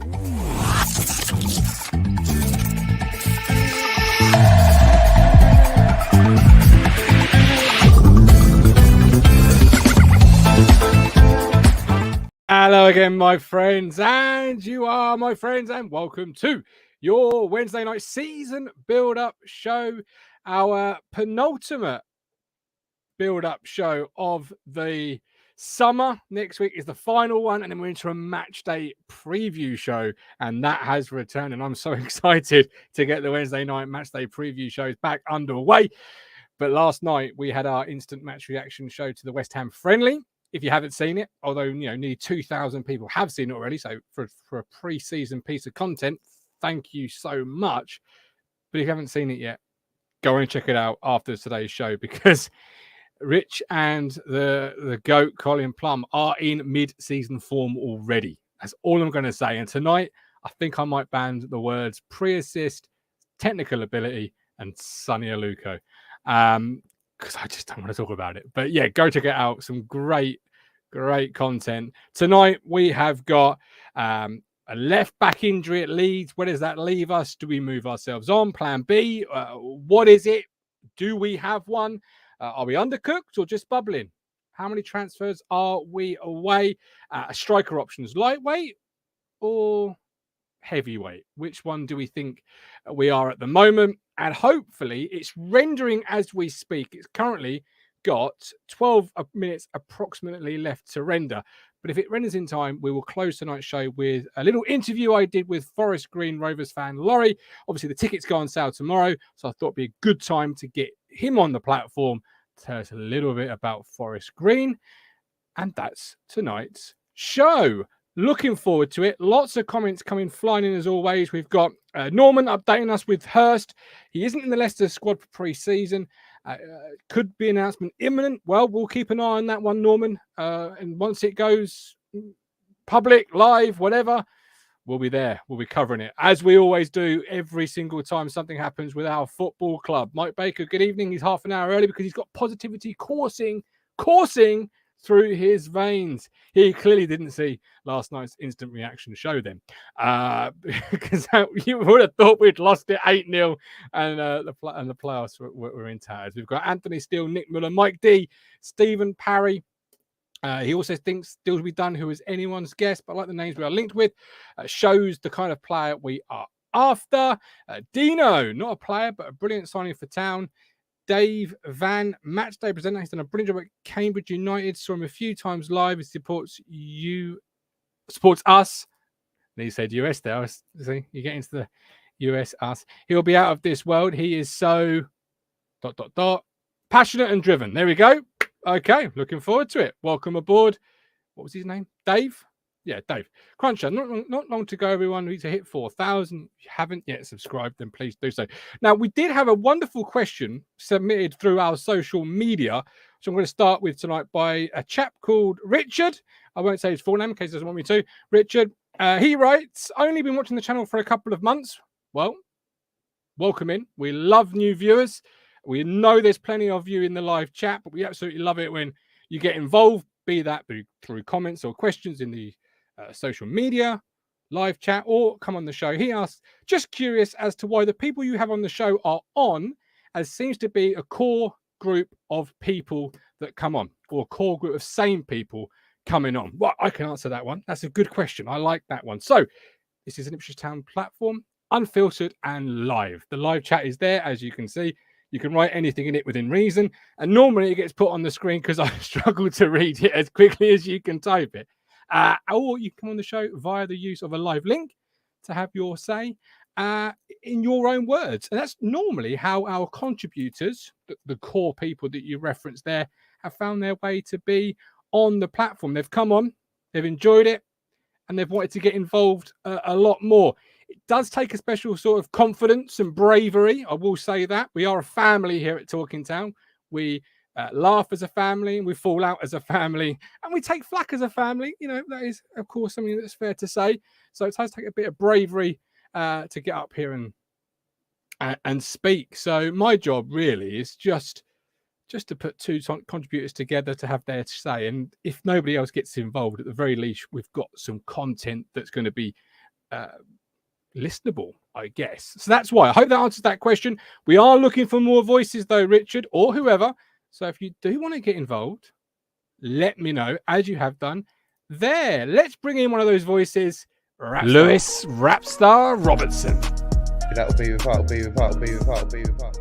Hello again, my friends, and you are my friends, and welcome to your Wednesday night season build-up show, our penultimate build-up show of the summer. Next week is the final one, and then we're into a match day preview show, and that has returned, and I'm so excited to get the Wednesday night match day preview shows back underway. But last night we had our instant match reaction show to the West Ham friendly. If you haven't seen it, although nearly 2,000 people have seen it already, so for a pre-season piece of content, thank you so much. But if you haven't seen it yet, go and check it out after today's show, because Rich and the GOAT Colin Plum are in mid-season form already. That's all I'm going to say. And tonight, I think I might ban the words pre-assist, technical ability, and Sonny Aluko. Because I just don't want to talk about it. But yeah, go check it out. Some great content. Tonight, we have got a left back injury at Leeds. Where does that leave us? Do we move ourselves on? Plan B? What is it? Do we have one? Are we undercooked or just bubbling? How many transfers are we away? Striker options, lightweight or heavyweight? Which one do we think we are at the moment? And hopefully it's rendering as we speak. It's currently got 12 minutes approximately left to render. But if it renders in time, we will close tonight's show with a little interview I did with Forest Green Rovers fan Laurie. Obviously, the tickets go on sale tomorrow, so I thought it'd be a good time to get him on the platform to tell us a little bit about Forest Green. And that's tonight's show. Looking forward to it. Lots of comments coming flying in as always. We've got Norman updating us with Hurst. He isn't in the Leicester squad for pre-season. Could be announcement imminent. Well, we'll keep an eye on that one, Norman. And once it goes public, live, whatever, we'll be there. We'll be covering it, as we always do every single time something happens with our football club. Mike Baker, good evening. He's half an hour early because he's got positivity coursing through his veins. He clearly didn't see last night's instant reaction show then, because you would have thought we'd lost it 8-0 and the playoffs were in tatters. We've got Anthony Steele, Nick Muller, Mike D, Stephen Parry. He also thinks deals will be done who is anyone's guess, but like the names we are linked with, shows the kind of player we are after. Dino, not a player, but a brilliant signing for Town. Dave Van, match day presenter. He's done a brilliant job at Cambridge United. Saw him a few times live. He supports us. And he said US there. See, you get into the US us. He'll be out of this world. He is so ... passionate and driven. There we go. Okay, looking forward to it. Welcome aboard. What was his name? Dave? Yeah, Dave. Cruncher, not long to go, everyone. We need to hit 4,000. If you haven't yet subscribed, then please do so. Now, we did have a wonderful question submitted through our social media, which I'm going to start with tonight by a chap called Richard. I won't say his full name in case he doesn't want me to. Richard, he writes, only been watching the channel for a couple of months. Well, welcome in. We love new viewers. We know there's plenty of you in the live chat, but we absolutely love it when you get involved, be that through comments or questions in the social media, live chat, or come on the show. He asks, just curious as to why the people you have on the show are on, as seems to be a core group of people that come on, or a core group of same people coming on. Well, I can answer that one. That's a good question. I like that one. So this is an Ipswich Town platform, unfiltered and live. The live chat is there, as you can see. You can write anything in it within reason. And normally it gets put on the screen because I struggle to read it as quickly as you can type it. Or you come on the show via the use of a live link to have your say in your own words. And that's normally how our contributors, the core people that you reference there, have found their way to be on the platform. They've come on, they've enjoyed it, and they've wanted to get involved a lot more. It does take a special sort of confidence and bravery. I will say that. We are a family here at Talking Town. We laugh as a family, and we fall out as a family, and we take flack as a family. You know, that is, of course, something that's fair to say. So it does take a bit of bravery to get up here and speak. So my job really is just to put two contributors together to have their say. And if nobody else gets involved, at the very least, we've got some content that's going to be listenable, I guess. So that's why. I hope that answers that question. We are looking for more voices, though, Richard, or whoever. So if you do want to get involved, let me know, as you have done there. Let's bring in one of those voices, Lewis Rapstar Robertson. That'll be with part.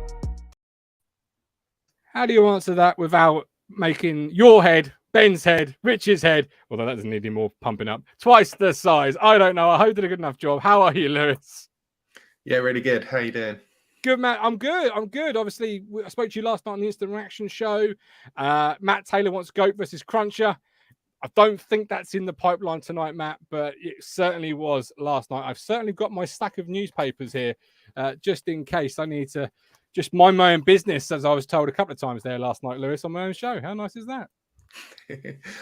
How do you answer that without making your head, Ben's head, Richard's head, although that doesn't need any more pumping up, twice the size? I don't know. I hope you did a good enough job. How are you, Lewis? Yeah, really good. How you doing? Good, Matt. I'm good. Obviously, I spoke to you last night on the Instant Reaction show. Matt Taylor wants Goat versus Cruncher. I don't think that's in the pipeline tonight, Matt, but it certainly was last night. I've certainly got my stack of newspapers here, just in case I need to just mind my own business, as I was told a couple of times there last night, Lewis, on my own show. How nice is that?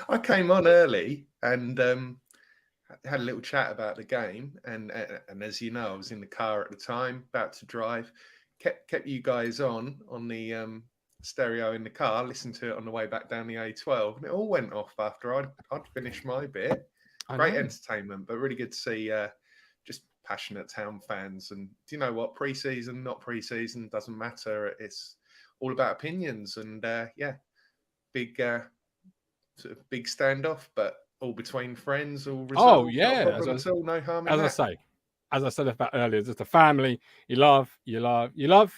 I came on early and had a little chat about the game. And as you know, I was in the car at the time, about to drive. Kept you guys on the stereo in the car, listened to it on the way back down the A12, and it all went off after I'd finished my bit. Great entertainment, but really good to see just passionate Town fans. And do you know what? Pre-season, not pre-season, doesn't matter. It's all about opinions. And big sort of big standoff, but all between friends, all resolved. Oh yeah, no harm in that. As I said about earlier, just a family. You love, you live,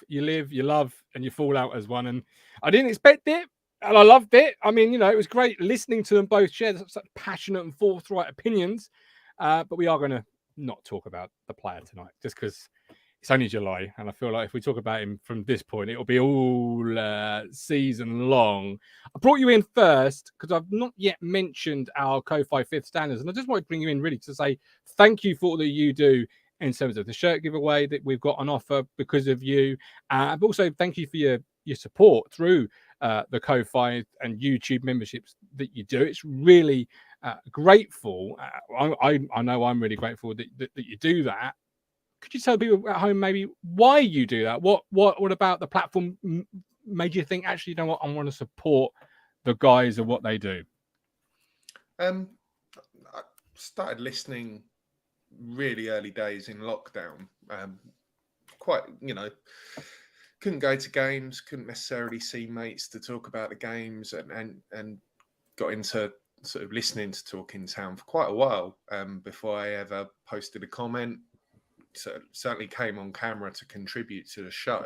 you love, and you fall out as one. And I didn't expect it, and I loved it. I mean, it was great listening to them both share such passionate and forthright opinions. But we are going to not talk about the player tonight, just because it's only July, and I feel like if we talk about him from this point, it'll be all season long. I brought you in first because I've not yet mentioned our Ko-Fi 5th standards, and I just wanted to bring you in really to say thank you for all that you do in terms of the shirt giveaway that we've got on offer because of you, but also thank you for your support through the Ko-Fi and YouTube memberships that you do. It's really grateful. I know I'm really grateful that you do that. Could you tell people at home maybe why you do that? What about the platform made you think, actually, you know what, I want to support the guys and what they do? I started listening really early days in lockdown. Quite, couldn't go to games, couldn't necessarily see mates to talk about the games, and got into sort of listening to Talking Town for quite a while before I ever posted a comment. So certainly came on camera to contribute to the show,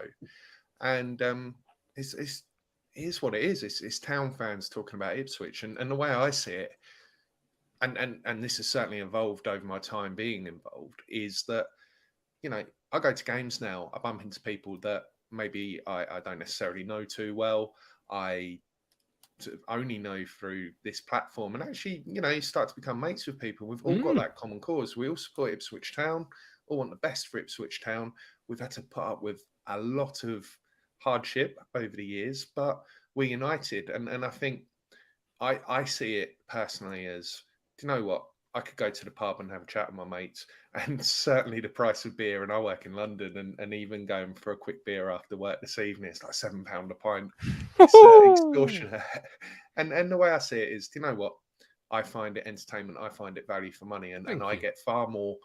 and here's what it is. It's Town fans talking about Ipswich, and the way I see it, and this has certainly evolved over my time being involved, is that I go to games now, I bump into people that maybe I don't necessarily know too well. I sort of only know through this platform, and actually you start to become mates with people. We've all got that common cause. We all support Ipswich Town, all want the best for Ipswich Town. We've had to put up with a lot of hardship over the years, but we're united. And I think I see it personally as, do you know what? I could go to the pub and have a chat with my mates, and certainly the price of beer, and I work in London, and even going for a quick beer after work this evening, it's like £7 a pint. It's extortionate. And the way I see it is, do you know what? I find it entertainment. I find it value for money, and I get far more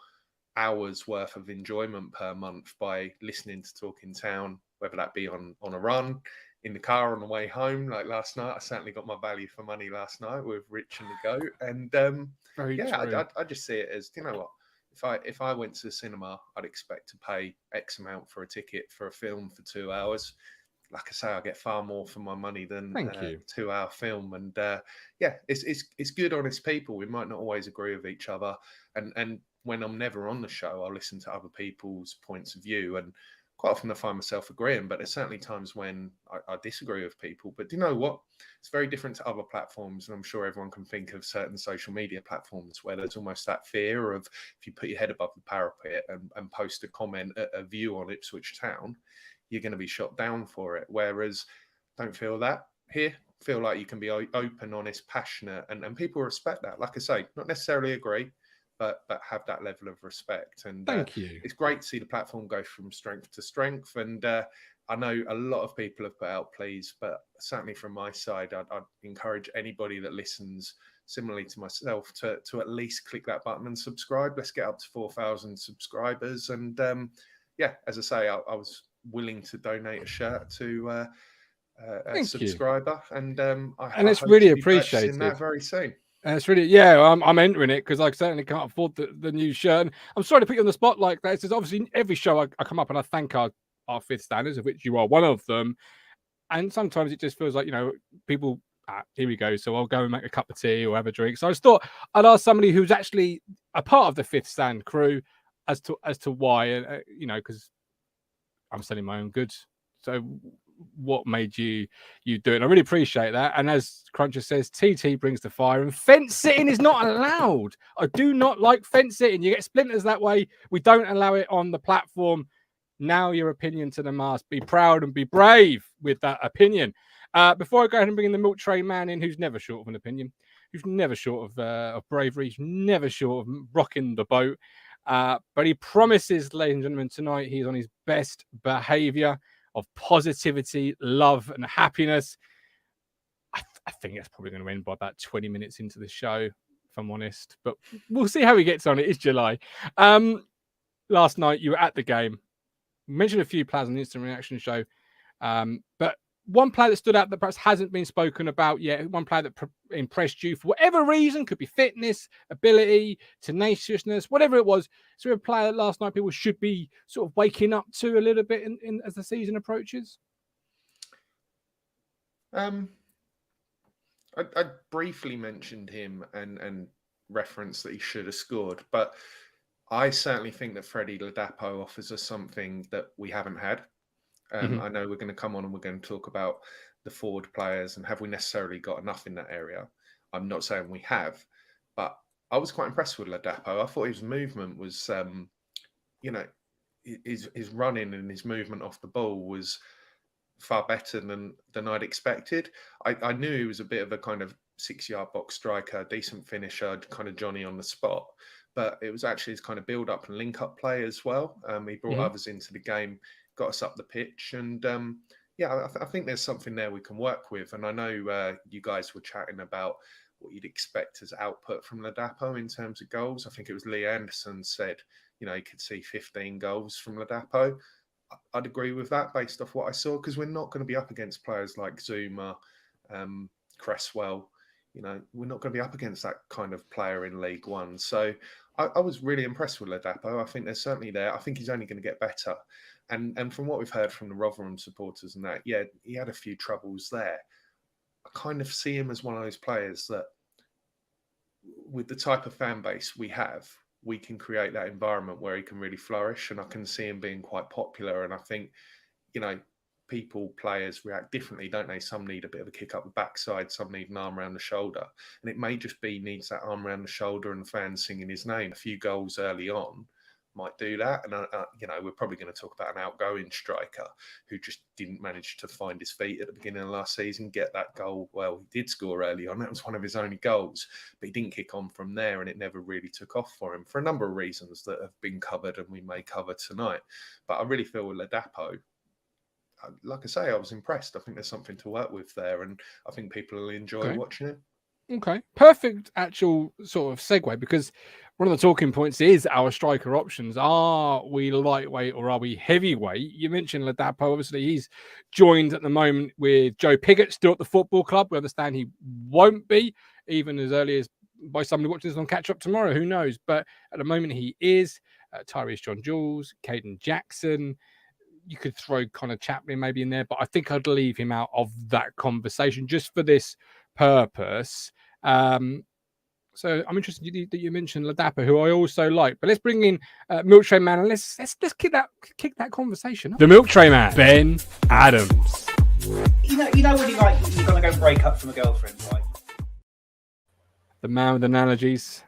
hours worth of enjoyment per month by listening to Talking Town, whether that be on a run, in the car on the way home. Like last night, I certainly got my value for money last night with Rich and the Goat. And I just see it as, you know what, if I went to the cinema, I'd expect to pay X amount for a ticket for a film for 2 hours. Like I say, I get far more for my money than a 2-hour film. And it's good, honest people. We might not always agree with each other, and when I'm never on the show, I'll listen to other people's points of view, and quite often I find myself agreeing, but there's certainly times when I disagree with people. But do you know what? It's very different to other platforms, and I'm sure everyone can think of certain social media platforms where there's almost that fear of, if you put your head above the parapet and post a comment, a view on Ipswich Town, you're going to be shot down for it. Whereas don't feel that here. Feel like you can be open, honest, passionate, and people respect that. Like I say, not necessarily agree, but have that level of respect. And thank you. It's great to see the platform go from strength to strength. And I know a lot of people have put out pleas, but certainly from my side, I'd encourage anybody that listens similarly to myself, to at least click that button and subscribe. Let's get up to 4,000 subscribers. And as I say, I was willing to donate a shirt to a subscriber, and it's hope really to be purchasing appreciated. that very soon. It's really, I'm entering it because I certainly can't afford the new shirt. And I'm sorry to put you on the spot like that. It's obviously every show I come up and I thank our fifth standers, of which you are one of them. And sometimes it just feels like, people, here we go. So I'll go and make a cup of tea or have a drink. So I just thought I'd ask somebody who's actually a part of the fifth stand crew as to why, because I'm selling my own goods. So what made you do it? And I really appreciate that. And as Cruncher says, TT brings the fire, and fence sitting is not allowed. I do not like fence sitting. You get splinters that way. We don't allow it on the platform. Now your opinion to the mast. Be proud and be brave with that opinion. Before I go ahead and bring in the Milktray man in, who's never short of an opinion, who's never short of bravery, who's never short of rocking the boat. But he promises, ladies and gentlemen, tonight he's on his best behavior of positivity, love, and happiness. I think that's probably going to end by about 20 minutes into the show, if I'm honest. But we'll see how he gets on. It is July. Last night, you were at the game. We mentioned a few players on the instant reaction show. But one player that stood out that perhaps hasn't been spoken about yet, one player that impressed you for whatever reason, could be fitness, ability, tenaciousness, whatever it was. So a player that last night people should be sort of waking up to a little bit in as the season approaches? I briefly mentioned him and referenced that he should have scored, but I certainly think that Freddie Ladapo offers us something that we haven't had. I know we're going to come on and we're going to talk about the forward players and have we necessarily got enough in that area. I'm not saying we have, but I was quite impressed with Ladapo. I thought his movement was, his running and his movement off the ball was far better than I'd expected. I knew he was a bit of a kind of 6-yard box striker, decent finisher, kind of Johnny on the spot. But it was actually his kind of build-up and link-up play as well. He brought others into the game, got us up the pitch. And I think there's something there we can work with. And I know you guys were chatting about what you'd expect as output from Ladapo in terms of goals. I think it was Lee Anderson said, he could see 15 goals from Ladapo. I'd agree with that based off what I saw, because we're not going to be up against players like Zuma, Cresswell. We're not going to be up against that kind of player in League One. So I was really impressed with Ladapo. I think there's certainly there. I think he's only going to get better. And from what we've heard from the Rotherham supporters and that, he had a few troubles there. I kind of see him as one of those players that, with the type of fan base we have, we can create that environment where he can really flourish. And I can see him being quite popular. And I think, players react differently, don't they? Some need a bit of a kick up the backside, some need an arm around the shoulder. And it may just be needs that arm around the shoulder and fans singing his name. A few goals early on might do that. And, we're probably going to talk about an outgoing striker who just didn't manage to find his feet at the beginning of last season, get that goal. Well, he did score early on. That was one of his only goals, but he didn't kick on from there, and it never really took off for him for a number of reasons that have been covered and we may cover tonight. But I really feel with Ladapo, like I say, I was impressed. I think there's something to work with there, and I think people will enjoy watching it. Okay, perfect actual sort of segue, because one of the talking points is our striker options. Are we lightweight or are we heavyweight? You mentioned Ladapo. Obviously, he's joined at the moment with Joe Pigott, still at the football club. We understand he won't be, even as early as by somebody watching this on Catch Up tomorrow. Who knows? But at the moment, he is. Tyrese John Jules, Caden Jackson. You could throw Connor Chaplin maybe in there, but I think I'd leave him out of that conversation just for this purpose. So I'm interested that you mentioned Ladapo, who I also like. But let's bring in Milktray Man, and let's kick that conversation up. The Milktray Man, Ben Adams. You know when you're gonna go break up from a girlfriend, right? The man with analogies.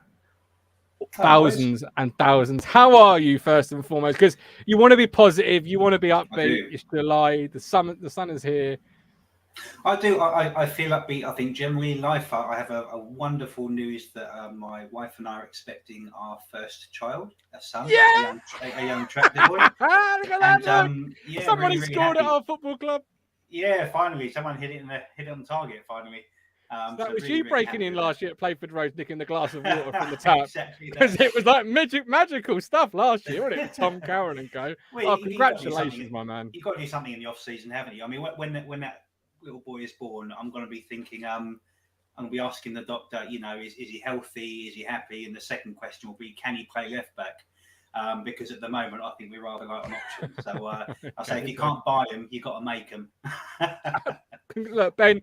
Thousands and thousands. How are you, first and foremost? Because you want to be positive, you want to be upbeat. It's July. The sun is here. I do. I feel upbeat. I think generally in life, I have a wonderful news that my wife and I are expecting our first child, a son, a young attractive boy. Look at that! And, somebody really scored happy. at our football club. Yeah, finally, someone hit it on target. Finally, That was really, you really breaking happy in with last that. year at Playford Road, nicking the glass of water from the tap. Exactly Because that. it was like magical stuff last year, wasn't it? Tom Cowan and co. Well, Oh, you got to do congratulations, something- my man. You've got to do something in the off season, haven't you? I mean, when that little boy is born, I'm going to be thinking, I'm going to be asking the doctor, you know, is he healthy? Is he happy? And the second question will be, can he play left back? Because at the moment, I think we're rather light on options. So I say, if you can't buy them, you've got to make them. Look, Ben,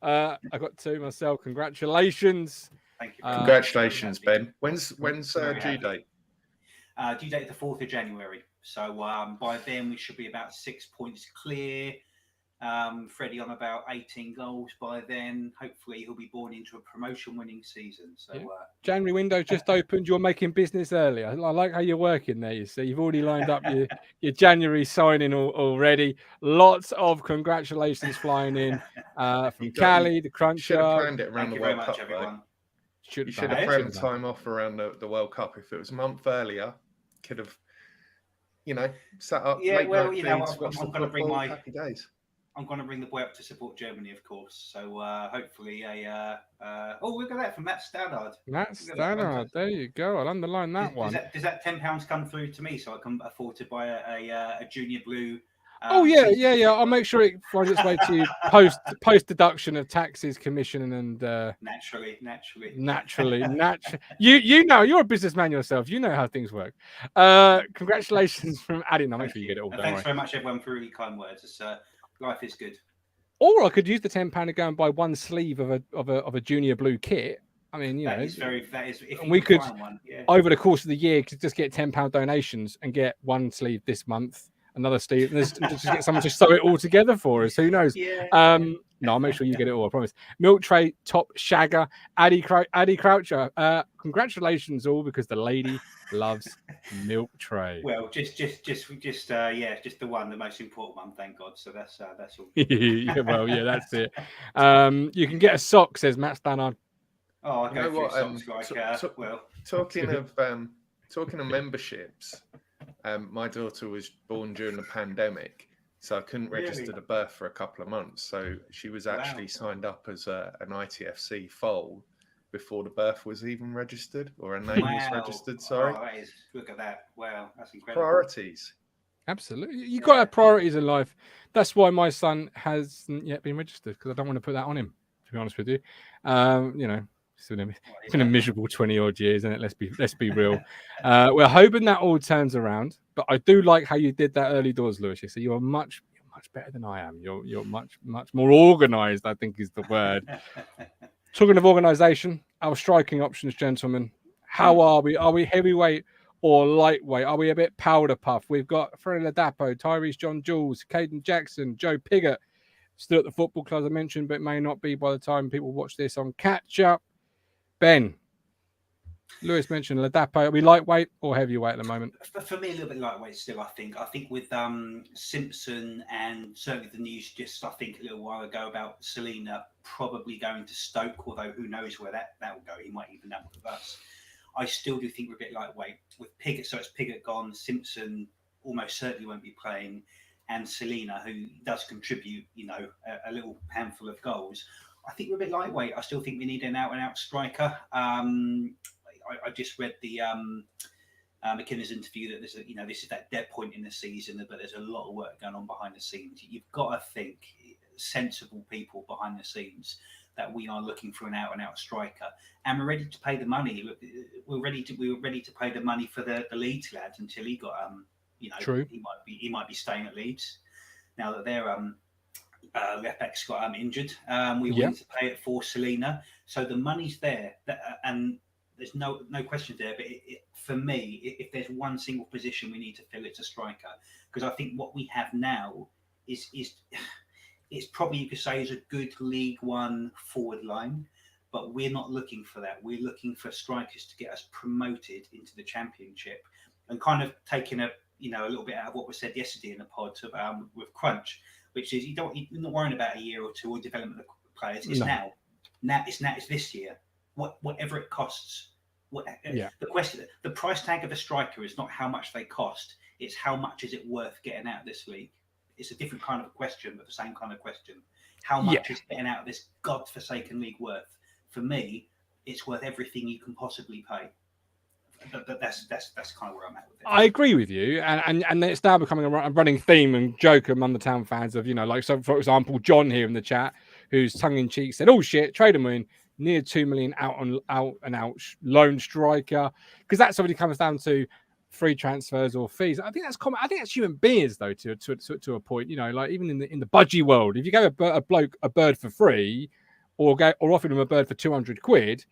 I got two myself. Congratulations. Thank you. Congratulations, Ben. When's Very due happy. date? Due date the 4th of January. So by then we should be about 6 points clear. Freddie on about 18 goals by then. Hopefully he'll be born into a promotion-winning season. So January window just opened. You're making business early. I like how you're working there. You see, you've already lined up your January signing already. Lots of congratulations flying in from Cali, the Cruncher. Should have planned it around thank the you World very Cup, much, everyone. You should have planned time off around the World Cup. If it was a month earlier, could have, you know, sat up. Yeah, well, feeds, I'm going to bring my happy days. I'm going to bring the boy up to support Germany, of course. So hopefully oh, look at that from Matt Stannard. Matt Stannard, there you go. I'll underline that one. Does that £10 come through to me so I can afford to buy a junior blue? Oh yeah. I'll make sure it finds its way to you post deduction of taxes, commission, and naturally. You know, you're a businessman yourself. You know how things work. Congratulations from Addy. I'll make sure you get it all. Thanks very much, everyone, for really kind words. It's, life is good. Or I could use the £10 to go and buy one sleeve of a junior blue kit. I mean, that is if we could over the course of the year just get £10 donations and get one sleeve this month, another sleeve, and just get someone to sew it all together for us. Who knows? Yeah. No, I'll make sure you get it all. I promise. Milktray top shagger, Addy Croucher. Congratulations all, because the lady loves Milktray. Well, just the one, the most important one, thank God. So that's all. yeah, that's it. You can get a sock, says Matt Stannard. Oh, I go through socks talking of memberships. My daughter was born during the pandemic, so I couldn't register the birth for a couple of months. So she was actually signed up as an ITFC foal before the birth was even registered, or her name was registered. Sorry. Oh, look at that. Wow, that's incredible. Priorities. Absolutely. You've got to have priorities in life. That's why my son hasn't yet been registered, because I don't want to put that on him, to be honest with you. It's been a miserable 20-odd years, isn't it? Let's be real. We're hoping that all turns around, but I do like how you did that early doors, Lewis. So you're much better than I am. You're much more organised, I think is the word. Talking of organisation, our striking options, gentlemen. How are we? Are we heavyweight or lightweight? Are we a bit powder puff? We've got Freddie Ladapo, Tyrese John Jules, Caden Jackson, Joe Piggott, still at the football club, as I mentioned, but may not be by the time people watch this on catch up. Ben, Lewis mentioned Ladapo. Are we lightweight or heavyweight at the moment? For me, a little bit lightweight still, I think. I think with Simpson and certainly the news just, I think, a little while ago about Selena probably going to Stoke, although who knows where that will go. He might even end up with us. I still do think we're a bit lightweight. With Piggott, so it's Piggott gone, Simpson almost certainly won't be playing, and Selena, who does contribute, a little handful of goals. I think we're a bit lightweight. I still think we need an out-and-out striker. I just read the McKinley's interview that this is that dead point in the season, but there's a lot of work going on behind the scenes. You've got to think sensible people behind the scenes that we are looking for an out-and-out striker, and we're ready to pay the money. We were ready to pay the money for the Leeds lad until he got True. He might be staying at Leeds now that they're left back's got injured. We wanted to pay it for Selena, so the money's there, and there's no question there. But for me, if there's one single position we need to fill, it's a striker, because I think what we have now is it's probably, you could say, is a good League One forward line, but we're not looking for that. We're looking for strikers to get us promoted into the Championship, and kind of taking a little bit out of what was said yesterday in the pod with Crunch, which is you're not worrying about a year or two or development of players. It's now. It's this year. Whatever it costs. The price tag of a striker is not how much they cost. It's how much is it worth getting out of this league. It's a different kind of question, but the same kind of question. How much is getting out of this godforsaken league worth? For me, it's worth everything you can possibly pay. That's kind of where I'm at with it. I agree with you, and it's now becoming a running theme and joke among the town fans of, like, so for example, John here in the chat, who's tongue in cheek said, "Oh shit, trade him in near 2 million out and out loan striker," because that's already comes down to free transfers or fees. I think that's common. I think that's human beings though, to a point. Like even in the budgie world, if you go a bird for free, or offer them a bird for 200 quid.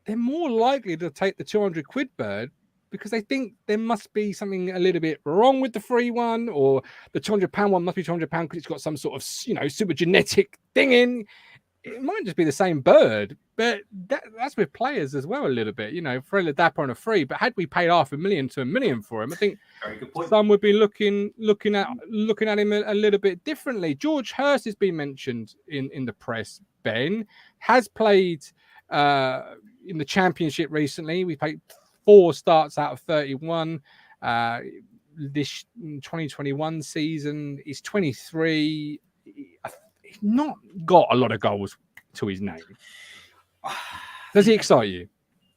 They're more likely to take the 200 quid bird because they think there must be something a little bit wrong with the free one, or the £200 one must be £200 because it's got some sort of, super genetic thing in. It might just be the same bird, but that's with players as well a little bit. Throw the dapper on a free, but had we paid $500,000 to $1 million for him, I think some would be looking at him a little bit differently. George Hurst has been mentioned in the press. Ben has played in the Championship recently. We played 4 starts out of 31. This 2021 season, he's 23. He's not got a lot of goals to his name. Does he excite you?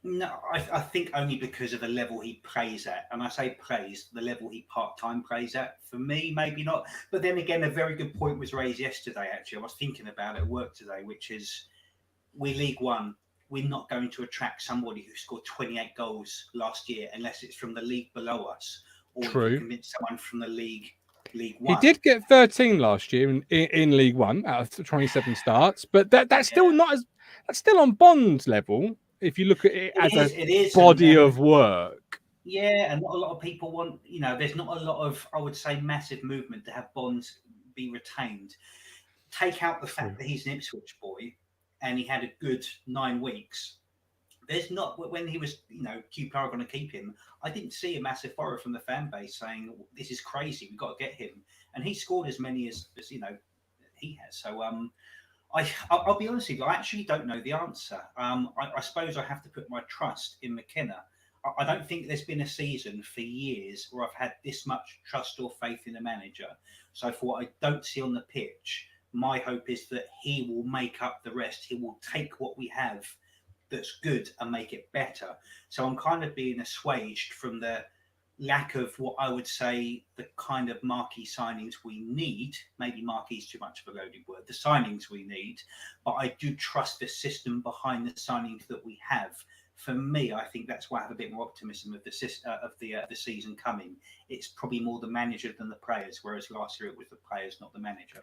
No, I think only because of the level he plays at. And I say plays, the level he part-time plays at. For me, maybe not. But then again, a very good point was raised yesterday, actually. I was thinking about it at work today, which is we're League One. We're not going to attract somebody who scored 28 goals last year unless it's from the league below us. Or True. We can convince someone from the League One. He did get 13 last year in League One out of 27 starts, but that's still that's still on Bond level if you look at it as a body of work. Yeah, and what a lot of people want, there's not a lot of, I would say, massive movement to have Bonds be retained. Take out the fact that he's an Ipswich boy and he had a good 9 weeks. There's not, when he was, QPR are going to keep him, I didn't see a massive furrow from the fan base saying, this is crazy, we've got to get him. And he scored as many as he has. So I'll be honest with you, I actually don't know the answer. I suppose I have to put my trust in McKenna. I don't think there's been a season for years where I've had this much trust or faith in a manager. So for what I don't see on the pitch, my hope is that he will make up the rest. He will take what we have that's good and make it better. So I'm kind of being assuaged from the lack of what I would say the kind of marquee signings we need. Maybe marquee is too much of a loaded word. The signings we need, but I do trust the system behind the signings that we have. For me, I think that's why I have a bit more optimism of the season coming. It's probably more the manager than the players, whereas last year it was the players, not the manager.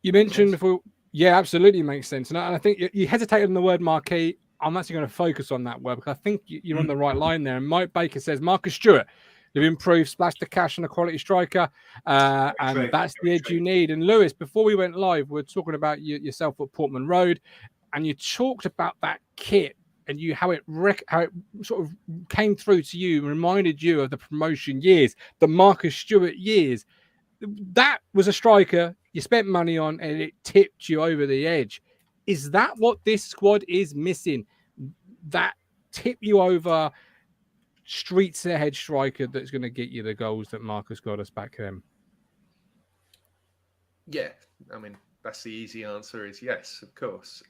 You mentioned before, yeah, absolutely makes sense. And I think you hesitated on the word marquee. I'm actually going to focus on that word because I think you're on the right line there. And Mike Baker says Marcus Stewart, they've improved, splashed the cash on a quality striker, and that's the edge you need. And Lewis, before we went live, we were talking about yourself at Portman Road, and you talked about that kit and how it sort of came through to you and reminded you of the promotion years, the Marcus Stewart years. That was a striker you spent money on and it tipped you over the edge. Is that what this squad is missing? That tip you over, streets ahead striker that's going to get you the goals that Marcus got us back then? Yeah, I mean, that's the easy answer is yes, of course.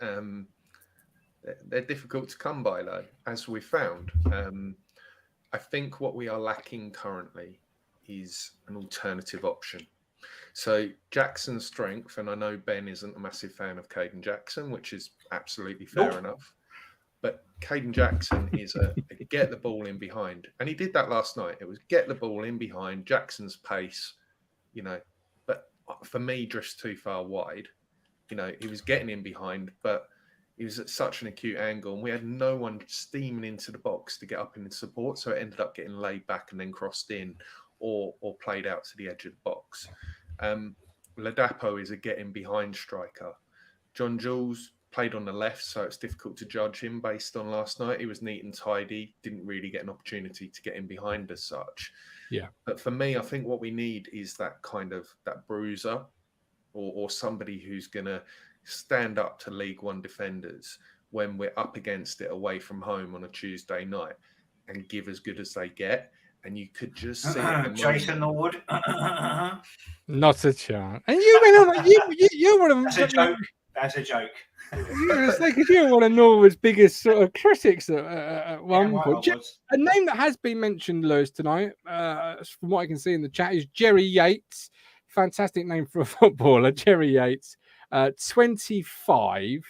They're difficult to come by, though, as we found. I think what we are lacking currently is an alternative option. So Jackson's strength, and I know Ben isn't a massive fan of Caden Jackson, which is absolutely fair enough. But Caden Jackson is a get the ball in behind. And he did that last night. It was get the ball in behind, Jackson's pace, But for me, drifts too far wide. He was getting in behind, but he was at such an acute angle. And we had no one steaming into the box to get up in support. So it ended up getting laid back and then crossed in or played out to the edge of the box. Ladapo is a getting behind striker. John Jules played on the left, so it's difficult to judge him based on last night. He was neat and tidy, didn't really get an opportunity to get in behind as such. Yeah. But for me, I think what we need is that bruiser or somebody who's going to stand up to League One defenders when we're up against it away from home on a Tuesday night and give as good as they get and you could just see at the Jason moment. Norwood. Not a chance. And you went on. You're one of them. That's a joke. That's a joke. Because you're one of Norwood's biggest sort of critics at one point. A name that has been mentioned, Lewis, tonight, from what I can see in the chat, is Jerry Yates. Fantastic name for a footballer, Jerry Yates. 25.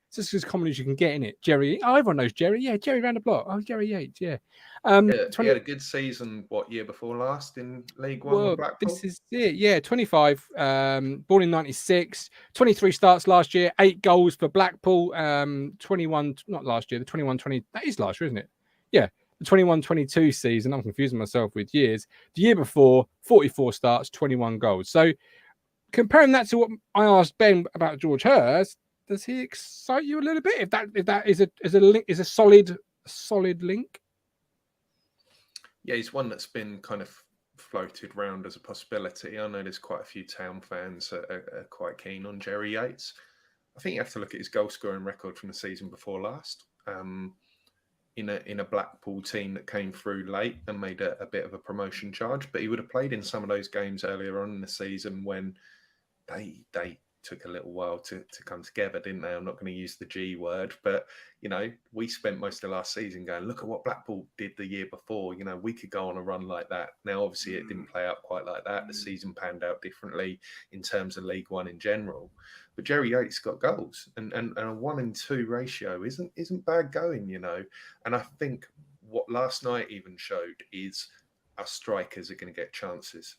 It's just as common as you can get in it. Jerry. Oh, everyone knows Jerry. Yeah, Jerry round the block. Oh, Jerry Yates. Yeah. He had a good season. What, year before last in League One with Blackpool? This is it. Yeah, 25. Born in 96. 23 starts last year. 8 goals for Blackpool. 21. Not last year. The 21-20. That is last year, isn't it? Yeah. The 21-22 season. I'm confusing myself with years. The year before, 44 starts, 21 goals. So comparing that to what I asked Ben about George Hurst, does he excite you a little bit? If that is a solid link. Yeah, he's one that's been kind of floated around as a possibility. I know there's quite a few Town fans that are quite keen on Jerry Yates. I think you have to look at his goal scoring record from the season before last. In a Blackpool team that came through late and made a bit of a promotion charge, but he would have played in some of those games earlier on in the season when they took a little while to come together, didn't they? I'm not going to use the G word, but, we spent most of last season going, look at what Blackpool did the year before. We could go on a run like that. Now, obviously, it didn't play out quite like that. The season panned out differently in terms of League One in general. But Jerry Yates got goals, and a 1-2 ratio isn't bad going, And I think what last night even showed is our strikers are going to get chances.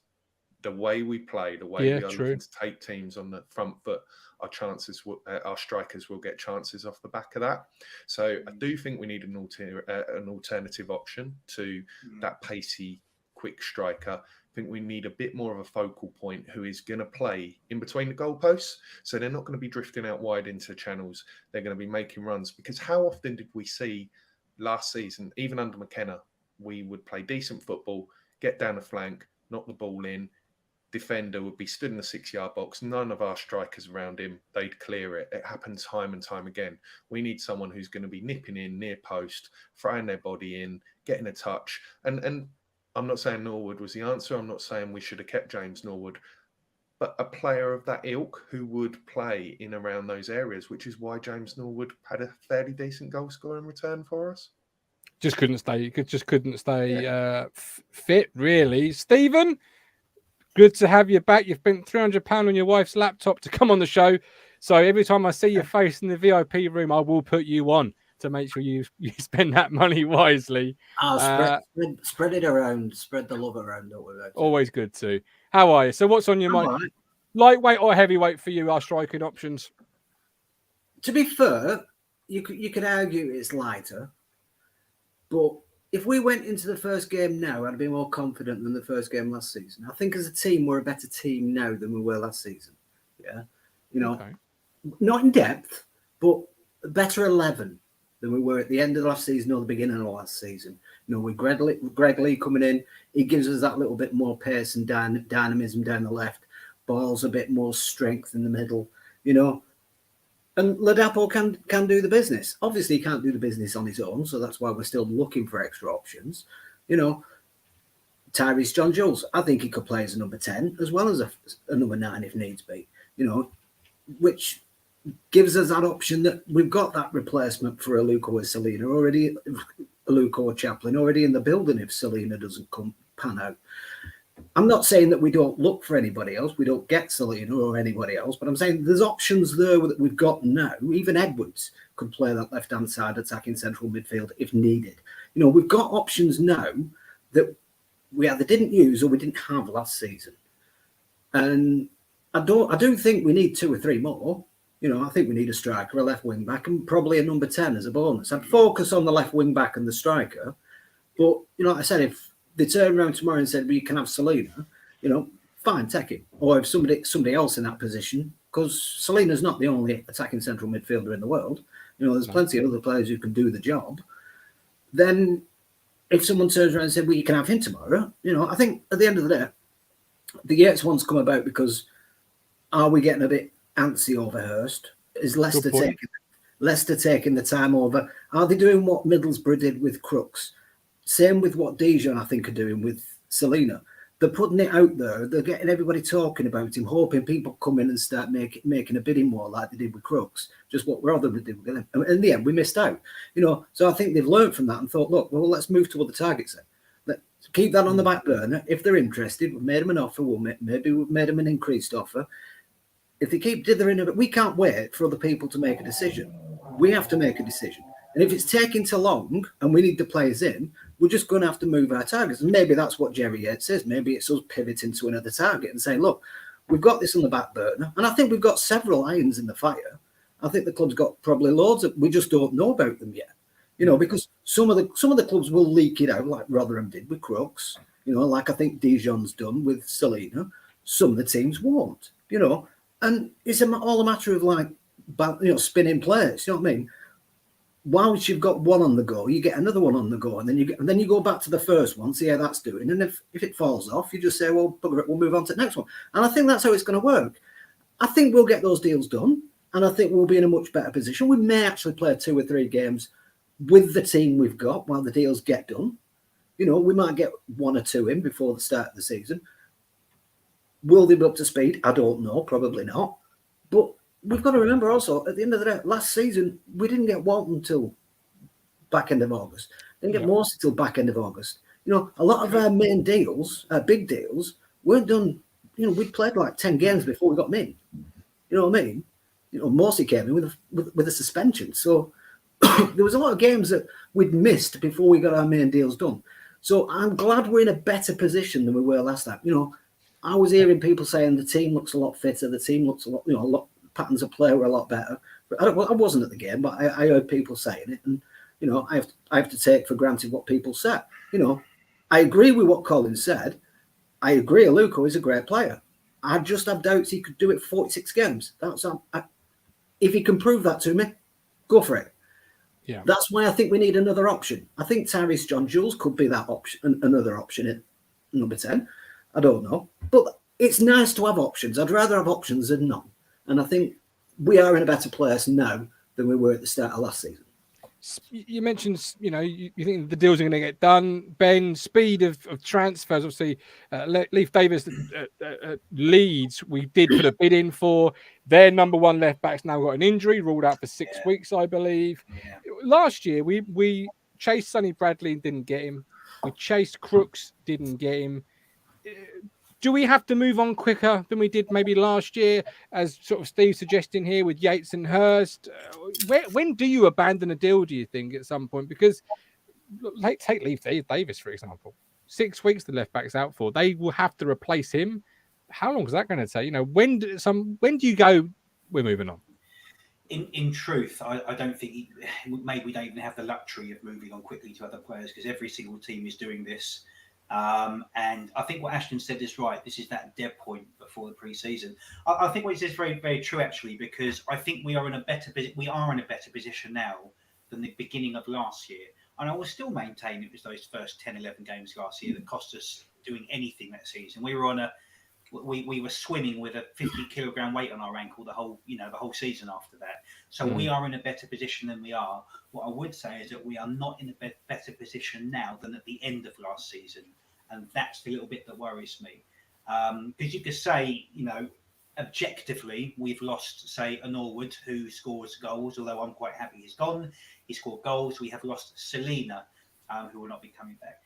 The way we play, the way we are looking to take teams on the front foot, our strikers will get chances off the back of that. So I do think we need an alternative option to that pacey, quick striker. I think we need a bit more of a focal point who is going to play in between the goalposts. So they're not going to be drifting out wide into channels. They're going to be making runs. Because how often did we see last season, even under McKenna, we would play decent football, get down the flank, knock the ball in, defender would be stood in the 6-yard box, none of our strikers around him, they'd clear it. It happens time and time again. We need someone who's going to be nipping in near post, throwing their body in, getting a touch. And I'm not saying Norwood was the answer. I'm not saying we should have kept James Norwood, but a player of that ilk who would play in around those areas, which is why James Norwood had a fairly decent goal score in return for us. Just couldn't stay fit, really. Stephen, good to have you back. You've spent £300 on your wife's laptop to come on the show. So every time I see your face in the VIP room, I will put you on to make sure you spend that money wisely. Spread it around. Spread the love around. Always good too. How are you? So what's on your mind? Right. Lightweight or heavyweight for you, our striking options? To be fair, you could argue it's lighter. But if we went into the first game now, I'd be more confident than the first game last season. I think as a team, we're a better team now than we were last season. Yeah. Not in depth, but a better 11 than we were at the end of last season or the beginning of last season. With Greg Lee coming in, he gives us that little bit more pace and dynamism down the left. Ball's a bit more strength in the middle, And Ladapo can do the business. Obviously, he can't do the business on his own, so that's why we're still looking for extra options. Tyrese John Jules, I think he could play as a number 10 as well as a number 9 if needs be, which gives us that option that we've got that replacement for Aluko or Selena already, Aluko or Chaplin already in the building if Selena doesn't pan out. I'm not saying that we don't look for anybody else. We don't get Selena or anybody else, but I'm saying there's options there that we've got now. Even Edwards could play that left-hand side attacking central midfield if needed. We've got options now that we either didn't use or we didn't have last season. And I do think we need 2 or 3 more. I think we need a striker, a left wing back, and probably a number 10 as a bonus. I'd focus on the left wing back and the striker. But, like I said, if they turn around tomorrow and said, well, you can have Selena, fine, take it. Or if somebody else in that position, because Selena's not the only attacking central midfielder in the world. There's plenty of other players who can do the job. Then if someone turns around and said, well, you can have him tomorrow, I think at the end of the day, the Yates one's come about because are we getting a bit antsy over Hurst? Is Leicester taking the time over? Are they doing what Middlesbrough did with Crooks? Same with what Dijon, I think, are doing with Selena. They're putting it out there. They're getting everybody talking about him, hoping people come in and start making a bidding war like they did with Crooks. Just what Rotherham did with him. And in the end, we missed out. So I think they've learned from that and thought, look, well, let's move to other targets then. Let's keep that on the back burner. If they're interested, we've made them an offer. Maybe we've made them an increased offer. If they keep dithering a bit, we can't wait for other people to make a decision. We have to make a decision. And if it's taking too long and we need the players in, we're just going to have to move our targets. And maybe that's what Jerry Yates says. Maybe it's us pivoting to another target and saying, look, we've got this on the back burner. And I think we've got several irons in the fire. I think the club's got probably loads we just don't know about them yet. Because some of the clubs will leak it out like Rotherham did with Crooks, like I think Dijon's done with Selena. Some of the teams won't, and it's all a matter of like, spinning players. You know what I mean? Once you've got one on the go, you get another one on the go, and then you go back to the first one, see how that's doing. And if it falls off, you just say, well, bugger it, we'll move on to the next one. And I think that's how it's going to work. I think we'll get those deals done, and I think we'll be in a much better position. We may actually play 2 or 3 games with the team we've got while the deals get done. We might get 1 or 2 in before the start of the season. Will they be up to speed? I don't know, probably not. But we've got to remember also, at the end of the day, last season, we didn't get Walton until back end of August. Didn't get Morsey till back end of August. A lot of our main deals, big deals, weren't done. We'd played like 10 games before we got them in. You know what I mean? Morsey came in with a suspension. So there was a lot of games that we'd missed before we got our main deals done. So I'm glad we're in a better position than we were last time. I was hearing people saying the team looks a lot fitter. The team looks a lot, patterns of play were a lot better. But I wasn't at the game, but I heard people saying it. And, I have to take for granted what people said. I agree with what Colin said. I agree Aluko is a great player. I just have doubts he could do it for 46 games. If he can prove that to me, go for it. Yeah. That's why I think we need another option. I think Tyrese John Jules could be that option, another option at number 10. I don't know. But it's nice to have options. I'd rather have options than none. And I think we are in a better place now than we were at the start of last season. You mentioned, you think the deals are going to get done. Ben, speed of transfers, obviously, Leif Davis Leeds, we did put a bid in for. Their number 1 left back's now got an injury, ruled out for 6 weeks, I believe. Yeah. Last year, we chased Sonny Bradley and didn't get him. We chased Crooks, didn't get him. Do we have to move on quicker than we did maybe last year, as sort of Steve's suggesting here with Yates and Hurst? When do you abandon a deal, do you think, at some point? Because take Leif Davis, for example. 6 weeks the left back's out for. They will have to replace him. How long is that going to take? When do you go, we're moving on? In truth, I don't think maybe we don't even have the luxury of moving on quickly to other players, because every single team is doing this. And I think what Ashton said is right. This is that dead point before the pre-season. I think what he says is very, very true, actually, because I think we are in a better position now than the beginning of last year. And I will still maintain it was those first 10, 11 games last year that cost us doing anything that season. We were we were swimming with a 50 kilogram weight on our ankle the whole season after that. So we are in a better position than we are. What I would say is that we are not in a better position now than at the end of last season. And that's the little bit that worries me. Because you could say, objectively, we've lost, say, a Norwood who scores goals, although I'm quite happy he's gone. He scored goals. We have lost Selena, who will not be coming back.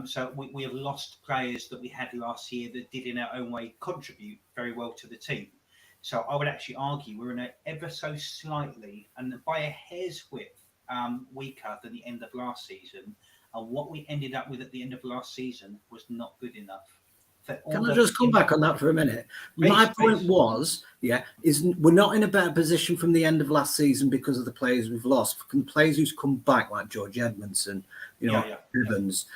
So we have lost players that we had last year that did in our own way contribute very well to the team. So I would actually argue we're in a ever so slightly, and by a hair's width, weaker than the end of last season. And what we ended up with at the end of last season was not good enough. Can I just come back on that for a minute? My point was, is we're not in a better position from the end of last season because of the players we've lost. From the players who's come back, like George Edmondson, Evans,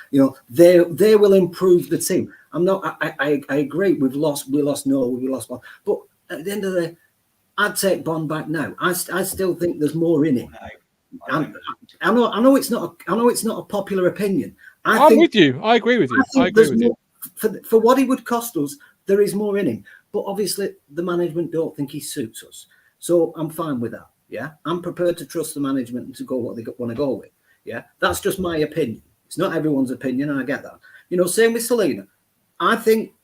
they will improve the team. I agree. We lost Noah, we lost one, but at the end of the day, I'd take Bond back now. I still think there's more in it. I know it's not a popular opinion. I'm with you. I agree with you. I agree with you. For what he would cost us, there is more in him. But obviously, the management don't think he suits us. So I'm fine with that. Yeah, I'm prepared to trust the management and to go what they want to go with. Yeah, that's just my opinion. It's not everyone's opinion. I get that. Same with Selena. I think,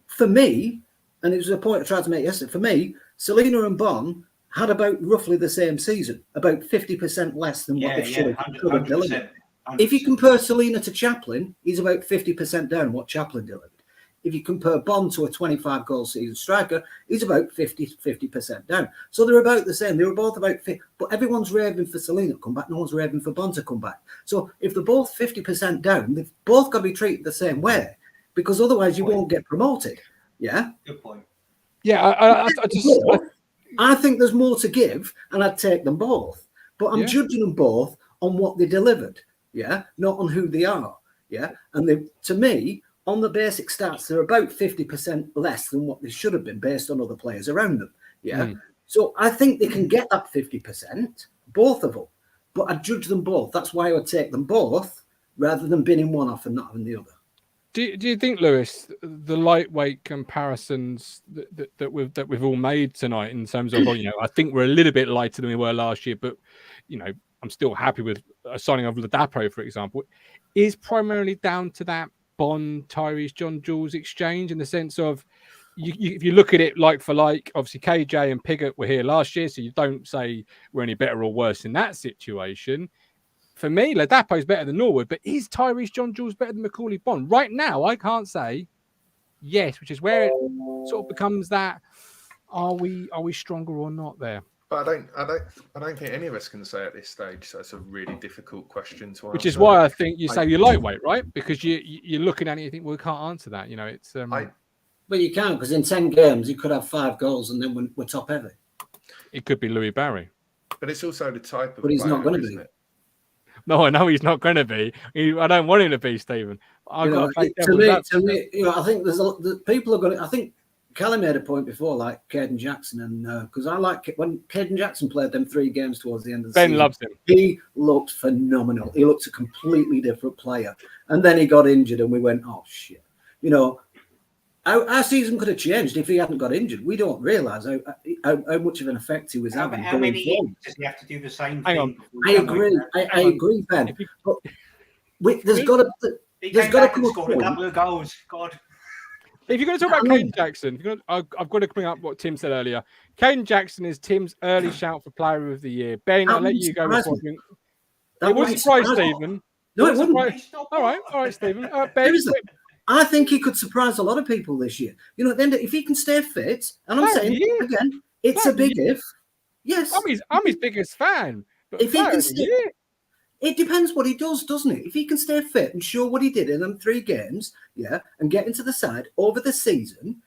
for me, and it was a point I tried to make yesterday, for me, Selena and Bon had about roughly the same season, about 50% less than what they should have delivered. 100%. If you compare Selena to Chaplin, he's about 50% down what Chaplin delivered. If you compare Bond to a 25-goal season striker, he's about 50% down. So they're about the same. They were both about 50, but everyone's raving for Selena to come back. No one's raving for Bond to come back. So if they're both 50% down, they've both got to be treated the same way, because otherwise you won't get promoted. Yeah? Good point. Yeah, I think there's more to give, and I'd take them both. But I'm judging them both on what they delivered, not on who they are, And to me, on the basic stats, they're about 50% less than what they should have been based on other players around them, So I think they can get that 50%, both of them. But I'd judge them both. That's why I would take them both rather than binning one off and not having the other. Do you think, Lewis, the lightweight comparisons that we've all made tonight in terms of, I think we're a little bit lighter than we were last year, but I'm still happy with signing of Ladapo, for example, is primarily down to that Bond, Tyrese, John Jules exchange, in the sense of if you look at it like for like, obviously KJ and Piggott were here last year, so you don't say we're any better or worse in that situation. For me, Ladapo is better than Norwood, but is Tyrese John Jules better than Macaulay Bond? Right now, I can't say yes, which is where it sort of becomes that: are we stronger or not there? But I don't think any of us can say at this stage. So it's a really difficult question to answer. Which is why I think you say you're lightweight, right? Because you're looking at it, and you think, well, we can't answer that. It's. But you can, because in 10 games you could have 5 goals, and then we're top heavy. It could be Louis Barry. But it's also the type of. But he's player, not going to be. It? No, I know he's not going to be. I don't want him to be, Stephen. To me, I think the people are going to. I think Kelly made a point before, like Caden Jackson, and because I like when Caden Jackson played them 3 games towards the end of the season. Ben loves him. He looked phenomenal. He looked a completely different player, and then he got injured, and we went, oh shit. Our season could have changed if he hadn't got injured. We don't realise how much of an effect he was having. How many years does he have to do the same thing? Hang on. I agree. I agree, Ben. But there's got to come a couple of goals. God. If you're going to talk about Caden Jackson, I've got to bring up what Tim said earlier. Caden Jackson is Tim's early shout for Player of the Year. Ben, I'll let you go. It wouldn't surprise Stephen. No, it wouldn't. All right, Stephen. Ben, I think he could surprise a lot of people this year. At the end, if he can stay fit, and I'm saying again, it's a big if. Yes, I'm his biggest fan. But if he can stay, it depends what he does, doesn't it? If he can stay fit and show what he did in them 3 games, and get into the side over the season,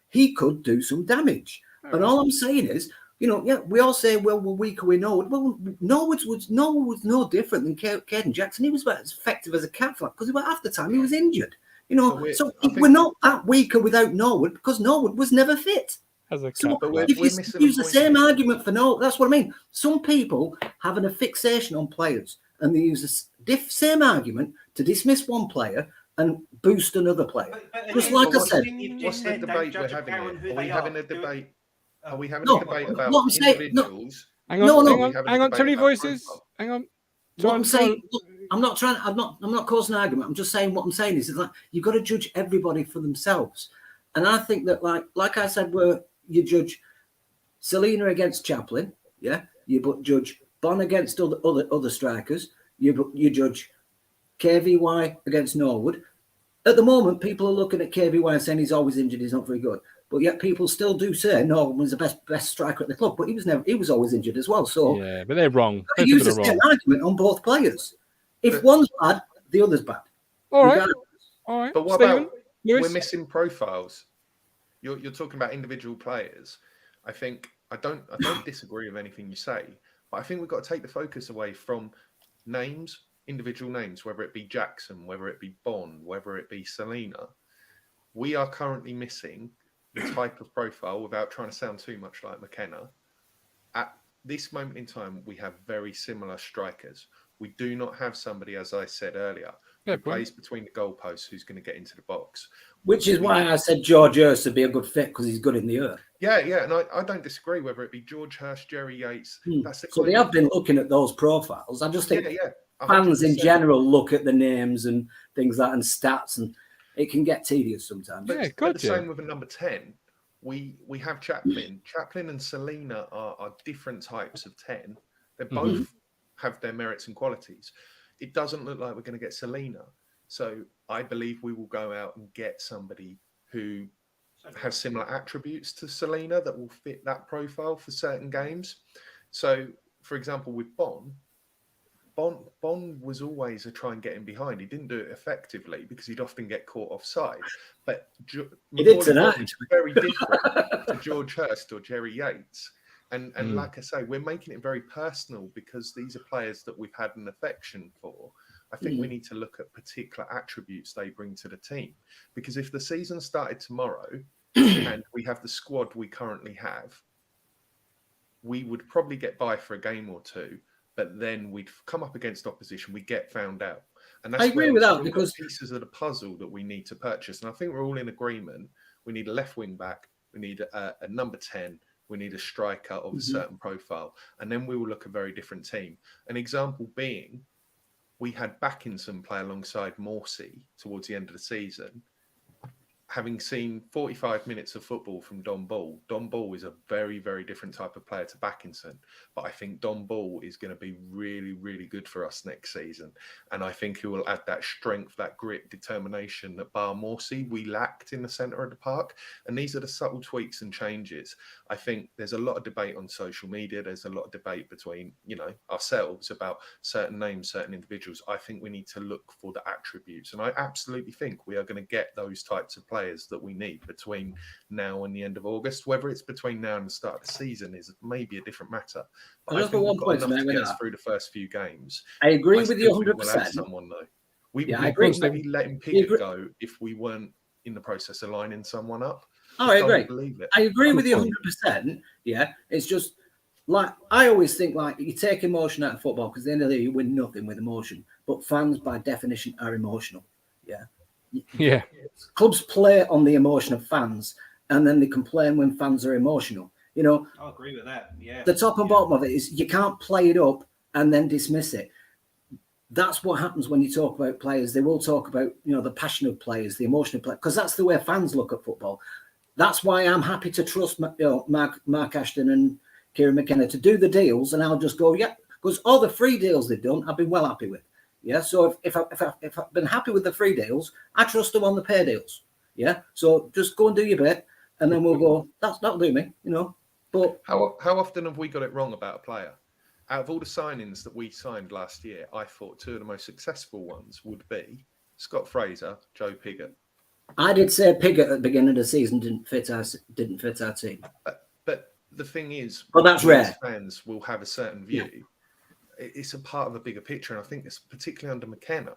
he could do some damage. And all I'm saying is, we all say, well, we're weaker, we know it. Well, Norwood was no different than Caden Jackson. He was about as effective as a cat flap because half the time he was injured. We're not that weaker without Norwood because Norwood was never fit. If you use the same argument for Norwood, that's what I mean. Some people have a fixation on players and they use the same argument to dismiss one player and boost another player. Just like I said. What's the debate we're having here? Are we having a debate? Are we having a debate about individuals? Hang on, too many voices. Hang on. What I'm saying, I'm not causing an argument. I'm just saying what I'm saying is like you've got to judge everybody for themselves. And I think that like I said, where you judge Selena against Chaplin, you judge Bon against other strikers, you judge KVY against Norwood. At the moment, people are looking at KVY and saying he's always injured, he's not very good. But yet people still do say Norwood was the best striker at the club, but he was always injured as well. So but they're wrong. They use the same argument on both players. If one's bad, the other's bad. All right. But what about we're missing profiles? You're talking about individual players. I don't disagree with anything you say, but I think we've got to take the focus away from names, individual names, whether it be Jackson, whether it be Bond, whether it be Selena. We are currently missing the type of profile, without trying to sound too much like McKenna. At this moment in time, we have very similar strikers. We do not have somebody, as I said earlier, who plays between the goalposts who's going to get into the box. Which is why I said George Hurst would be a good fit because he's good in the air. Yeah, and I don't disagree whether it be George Hurst, Jerry Yates. So they have been looking at those profiles. I just think fans in 100%. general look at the names and things like and stats, and it can get tedious sometimes. Yeah, But the gotcha. same with a number 10. We have Chaplin. Chaplin and Selena are different types of 10. They both have their merits and qualities. It doesn't look like we're going to get Selena. So I believe we will go out and get somebody who has similar attributes to Selena that will fit that profile for certain games. So, for example, with Bon was always a try and get him behind. He didn't do it effectively because he'd often get caught offside. But He did Macaulay tonight. Bonne is very different to George Hurst or Jerry Yates. And like I say, we're making it very personal because these are players that we've had an affection for. I think we need to look at particular attributes they bring to the team. Because if the season started tomorrow and we have the squad we currently have, we would probably get by for a game or two, but then we'd come up against opposition, we get found out. And that's I agree with that we've because got pieces of the puzzle that we need to purchase. And I think we're all in agreement. We need a left wing back. We need a number 10. We need a striker of a certain profile. And then we will look a very different team. An example being, we had Backinson play alongside Morsey towards the end of the season. Having seen 45 minutes of football from Don Ball is a very, very different type of player to Backinson. But I think Don Ball is going to be really, really good for us next season. And I think he will add that strength, that grit, determination that Bar Morsey we lacked in the centre of the park. And these are the subtle tweaks and changes. I think there's a lot of debate on social media. There's a lot of debate between, ourselves about certain names, certain individuals. I think we need to look for the attributes. And I absolutely think we are going to get those types of players that we need between now and the end of August. Whether it's between now and the start of the season is maybe a different matter. But I think we've got enough to get us through the first few games. I agree with you still think 100%. We'll have someone though. We I agree. maybe letting Pickett go if we weren't in the process of lining someone up. Oh, I agree. Believe it. I agree with you 100%. Yeah, it's just like I always think like you take emotion out of football because at the end of the day you win nothing with emotion. But fans, by definition, are emotional. Yeah. Clubs play on the emotion of fans, and then they complain when fans are emotional. I agree with that. Yeah. The top and bottom of it is you can't play it up and then dismiss it. That's what happens when you talk about players. They will talk about the passion of players, the emotion of players, because that's the way fans look at football. That's why I'm happy to trust Mark Ashton and Kieran McKenna to do the deals, and I'll just go, yeah, because all the free deals they've done, I've been well happy with. Yeah, so if I've been happy with the free deals, I trust them on the pay deals. Yeah, so just go and do your bit, and then we'll go. That'll do me, But how often have we got it wrong about a player? Out of all the signings that we signed last year, I thought two of the most successful ones would be Scott Fraser, Joe Pigott. I did say Pigott at the beginning of the season didn't fit our team. But the thing is, that's rare. Fans will have a certain view. Yeah. It's a part of a bigger picture, and I think it's particularly under McKenna.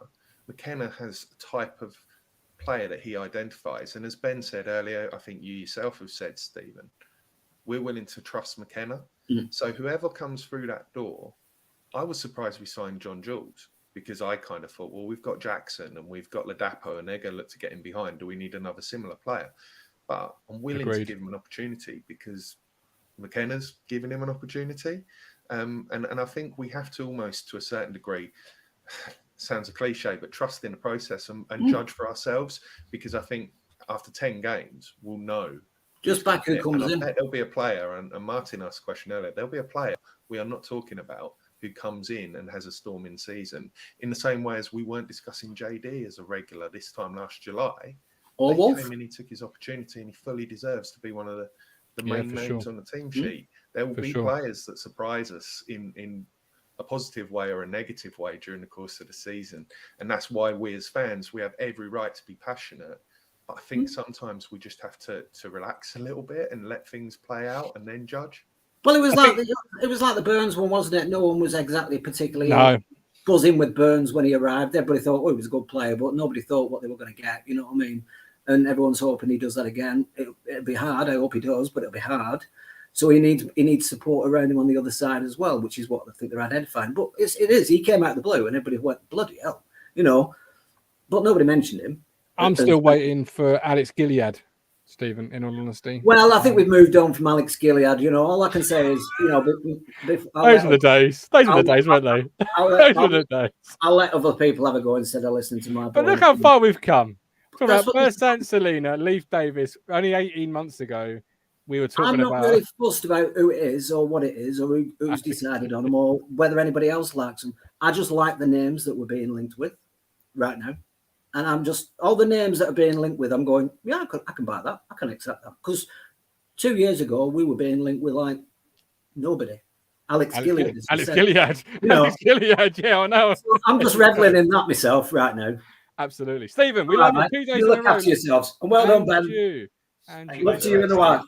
McKenna has a type of player that he identifies, and as Ben said earlier, I think you yourself have said, Stephen, we're willing to trust McKenna. So whoever comes through that door, I was surprised we signed John Jules because I kind of thought, well, we've got Jackson and we've got Ladapo, and they're going to look to get him behind. Do we need another similar player? But I'm willing to give him an opportunity because McKenna's giving him an opportunity. And I think we have to almost, to a certain degree, sounds a cliche, but trust in the process and judge for ourselves, because I think after 10 games, we'll know. Just back who comes in. There'll be a player, and Martin asked a question earlier, there'll be a player we are not talking about who comes in and has a storming season, in the same way as we weren't discussing JD as a regular this time last July. Or Wolf. He came in, he took his opportunity, and he fully deserves to be one of the main names on the team sheet. There will be players that surprise us in a positive way or a negative way during the course of the season. And that's why we as fans, we have every right to be passionate. But I think sometimes we just have to relax a little bit and let things play out and then judge. Well, it was like the Burns one, wasn't it? No one was exactly particularly buzzing with Burns when he arrived. Everybody thought, he was a good player, but nobody thought what they were going to get. You know what I mean? And everyone's hoping he does that again. It'll be hard. I hope he does, but it'll be hard. So he needs support around him on the other side as well, which is what I think they're identifying. But it is. He came out of the blue, and everybody went, bloody hell, But nobody mentioned him. I'm still waiting for Alex Gilead Stephen, in all honesty? Well, I think we've moved on from Alex Gilead. All I can say is, those are the days. Those are the days, weren't they? Those are the days. I'll let other people have a go instead of listening to my. But look how far we've come. From That's about first St. Selena, Leif Davis, only 18 months ago, we were talking about. I'm not really fussed about who it is or what it is or who's decided on them or whether anybody else likes them. I just like the names that we're being linked with right now. And I'm just, all the names that are being linked with, I'm going, yeah, I can buy that. I can accept that. Because 2 years ago, we were being linked with like nobody. Alex Gilead. Alex Gilead, yeah, I know. So I'm just reveling in that myself right now. Absolutely. Stephen, we love you 2 days in a row. Look after yourselves. And well done, Ben. Love to you and the wife.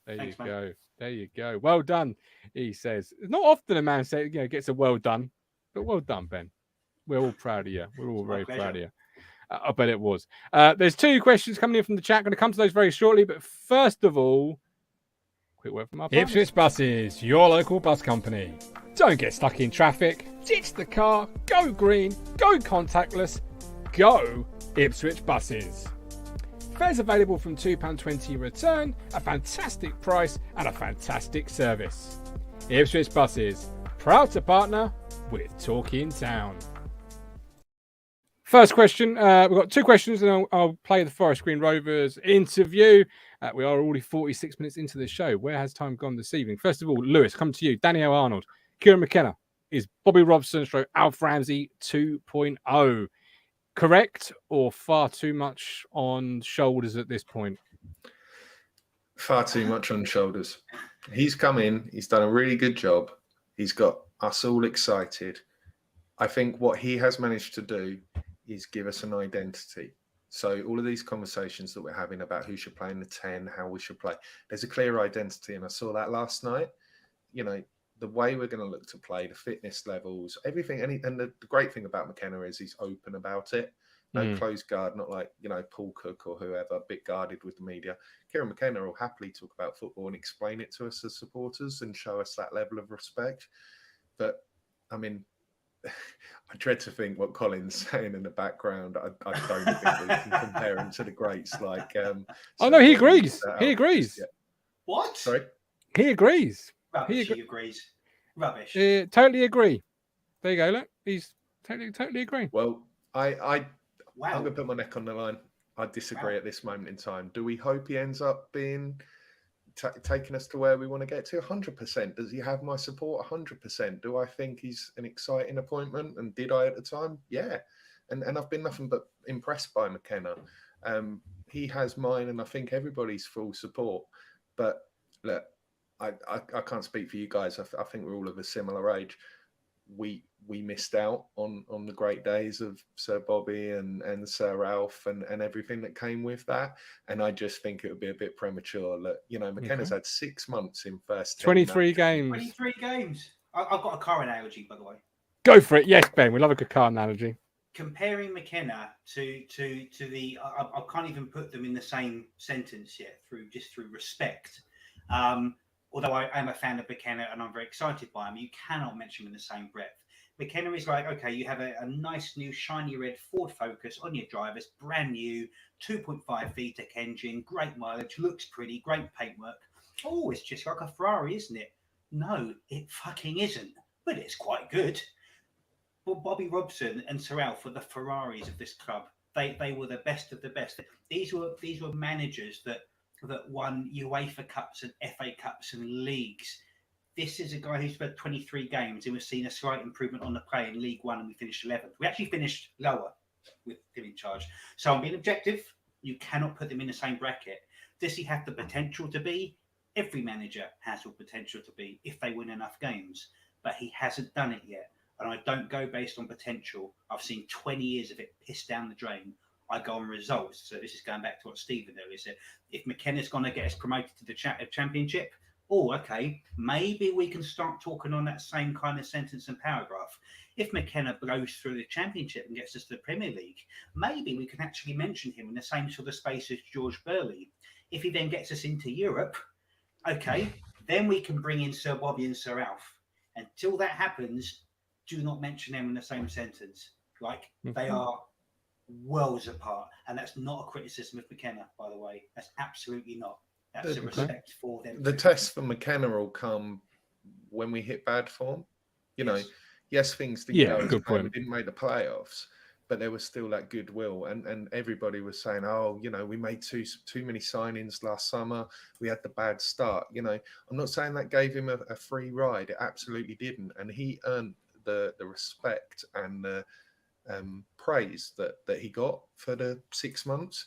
There you go. There you go. Well done, he says. It's not often a man gets a well done, but well done, Ben. We're all proud of you. We're all very proud of you. I bet it was. There's 2 questions coming in from the chat. Going to come to those very shortly. But first of all, quick word from our partners. Ipswich Buses, your local bus company. Don't get stuck in traffic. Ditch the car. Go green. Go contactless. Go Ipswich Buses. Fares available from £2.20 return, a fantastic price and a fantastic service. Ipswich Buses, proud to partner with Talking Town. First question, we've got 2 questions and I'll play the Forest Green Rovers interview. We are already 46 minutes into the show. Where has time gone this evening? First of all, Lewis, come to you. Danny O'Arnold, Kieran McKenna. Is Bobby Robertson / Alf Ramsey 2.0 correct or far too much on shoulders at this point? Far too much on shoulders. He's come in. He's done a really good job. He's got us all excited. I think what he has managed to do is give us an identity. So all of these conversations that we're having about who should play in the 10, how we should play, there's a clear identity. And I saw that last night. The way we're going to look to play, the fitness levels, everything. And the great thing about McKenna is he's open about it. No closed guard, not like, Paul Cook or whoever, a bit guarded with the media. Kieran McKenna will happily talk about football and explain it to us as supporters and show us that level of respect. But, I mean, I dread to think what Colin's saying in the background. I don't think we can compare him to the greats like. Oh no, he agrees. He agrees. Yeah. What? Sorry. He agrees. Rubbish. He agrees. Rubbish. Totally agree. There you go. Look, he's totally agree. Well, I'm going to put my neck on the line. I disagree at this moment in time. Do we hope he ends up being taking us to where we want to get to? 100%. Does he have my support? 100%. Do I think he's an exciting appointment? And did I at the time? Yeah. And I've been nothing but impressed by McKenna. He has mine, and I think everybody's full support. But look, I can't speak for you guys. I think we're all of a similar age. We missed out on the great days of Sir Bobby and Sir Alf and everything that came with that. And I just think it would be a bit premature. Look, McKenna's had 6 months in first 23 games. 23 games. I've got a car analogy, by the way. Go for it. Yes, Ben. We love a good car analogy. Comparing McKenna to the, I can't even put them in the same sentence yet through respect. Although I am a fan of McKenna and I'm very excited by him, you cannot mention him in the same breath. McKenna is like, okay, you have a nice new shiny red Ford Focus on your drivers, brand new, 2.5 VTEC engine, great mileage, looks pretty, great paintwork. Oh, it's just like a Ferrari, isn't it? No, it fucking isn't, but it's quite good. Well, Bobby Robson and Sir Alf were the Ferraris of this club. They were the best of the best. These were managers that won UEFA Cups and FA Cups and leagues. This is a guy who's played 23 games and we've seen a slight improvement on the play in League One and we finished 11th. We actually finished lower with him in charge. So I'm being objective. You cannot put them in the same bracket. Does he have the potential to be? Every manager has the potential to be if they win enough games, but he hasn't done it yet. And I don't go based on potential. I've seen 20 years of it piss down the drain. I go on results. So this is going back to what Stephen earlier said. If McKenna's going to get us promoted to the championship, okay, maybe we can start talking on that same kind of sentence and paragraph. If McKenna blows through the championship and gets us to the Premier League, maybe we can actually mention him in the same sort of space as George Burley. If he then gets us into Europe, okay, then we can bring in Sir Bobby and Sir Alf. Until that happens, do not mention them in the same sentence. Like they are worlds apart. And that's not a criticism of McKenna, by the way. That's absolutely not. That's a respect for them. The tests for McKenna will come when we hit bad form. You know, yes, things didn't go as planned. We didn't make the playoffs, but there was still that goodwill. And everybody was saying, oh, you know, we made too many signings last summer. We had the bad start. You know, I'm not saying that gave him a free ride. It absolutely didn't. And he earned the respect and the praise that he got for the 6 months.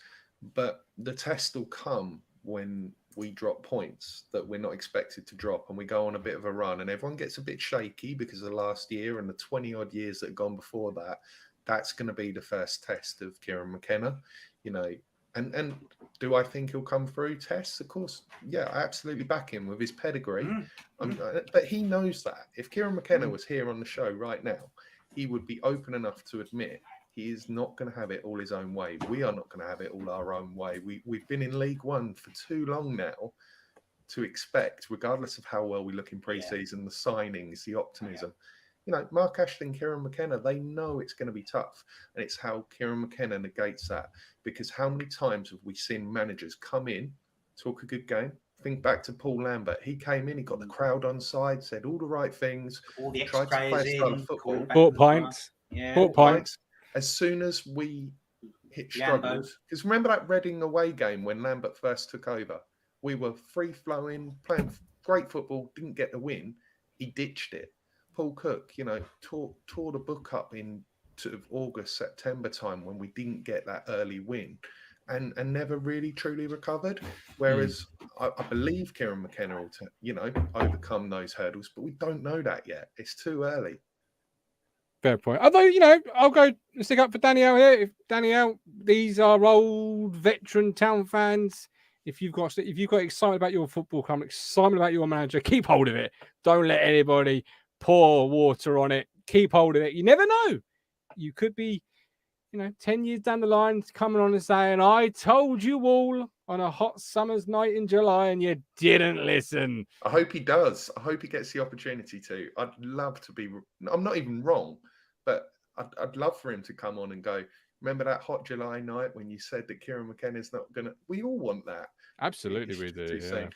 But the test will come when we drop points that we're not expected to drop, and we go on a bit of a run, and everyone gets a bit shaky because of last year and the 20 odd years that have gone before that. That's going to be the first test of Kieran McKenna, you know. And do I think he'll come through tests? Of course, yeah, I absolutely back him with his pedigree. But he knows that. If Kieran McKenna was here on the show right now, he would be open enough to admit he is not going to have it all his own way. We are not going to have it all our own way. We've been in League One for too long now to expect, regardless of how well we look in pre-season, the signings, the optimism. You know, Mark Ashley and Kieran McKenna, they know it's going to be tough. And it's how Kieran McKenna negates that. Because how many times have we seen managers come in, talk a good game? Think back to Paul Lambert. He came in, he got the crowd on side, said all the right things, all the tried to play a style of football. Bought pints. Bought pints. As soon as we hit struggles, because remember that Reading away game when Lambert first took over? We were free-flowing, playing great football, didn't get the win. He ditched it. Paul Cook, you know, tore the book up in sort of August, September time when we didn't get that early win and never really truly recovered. Whereas I believe Kieran McKenna will, you know, overcome those hurdles, but we don't know that yet. It's too early. Fair point. Although, you know, I'll go stick up for Danielle here. If Danielle, these are old veteran Town fans. If you've got excitement about your football club, excitement about your manager, keep hold of it. Don't let anybody pour water on it. Keep hold of it. You never know. You could be, you know, 10 years down the line coming on and saying, I told you all on a hot summer's night in July and you didn't listen. I hope he does. I hope he gets the opportunity to. I'd love to be, I'm not even wrong, but I'd love for him to come on and go, remember that hot July night when you said that Kieran McKenna's not going to, we all want that. Absolutely we do. Yeah.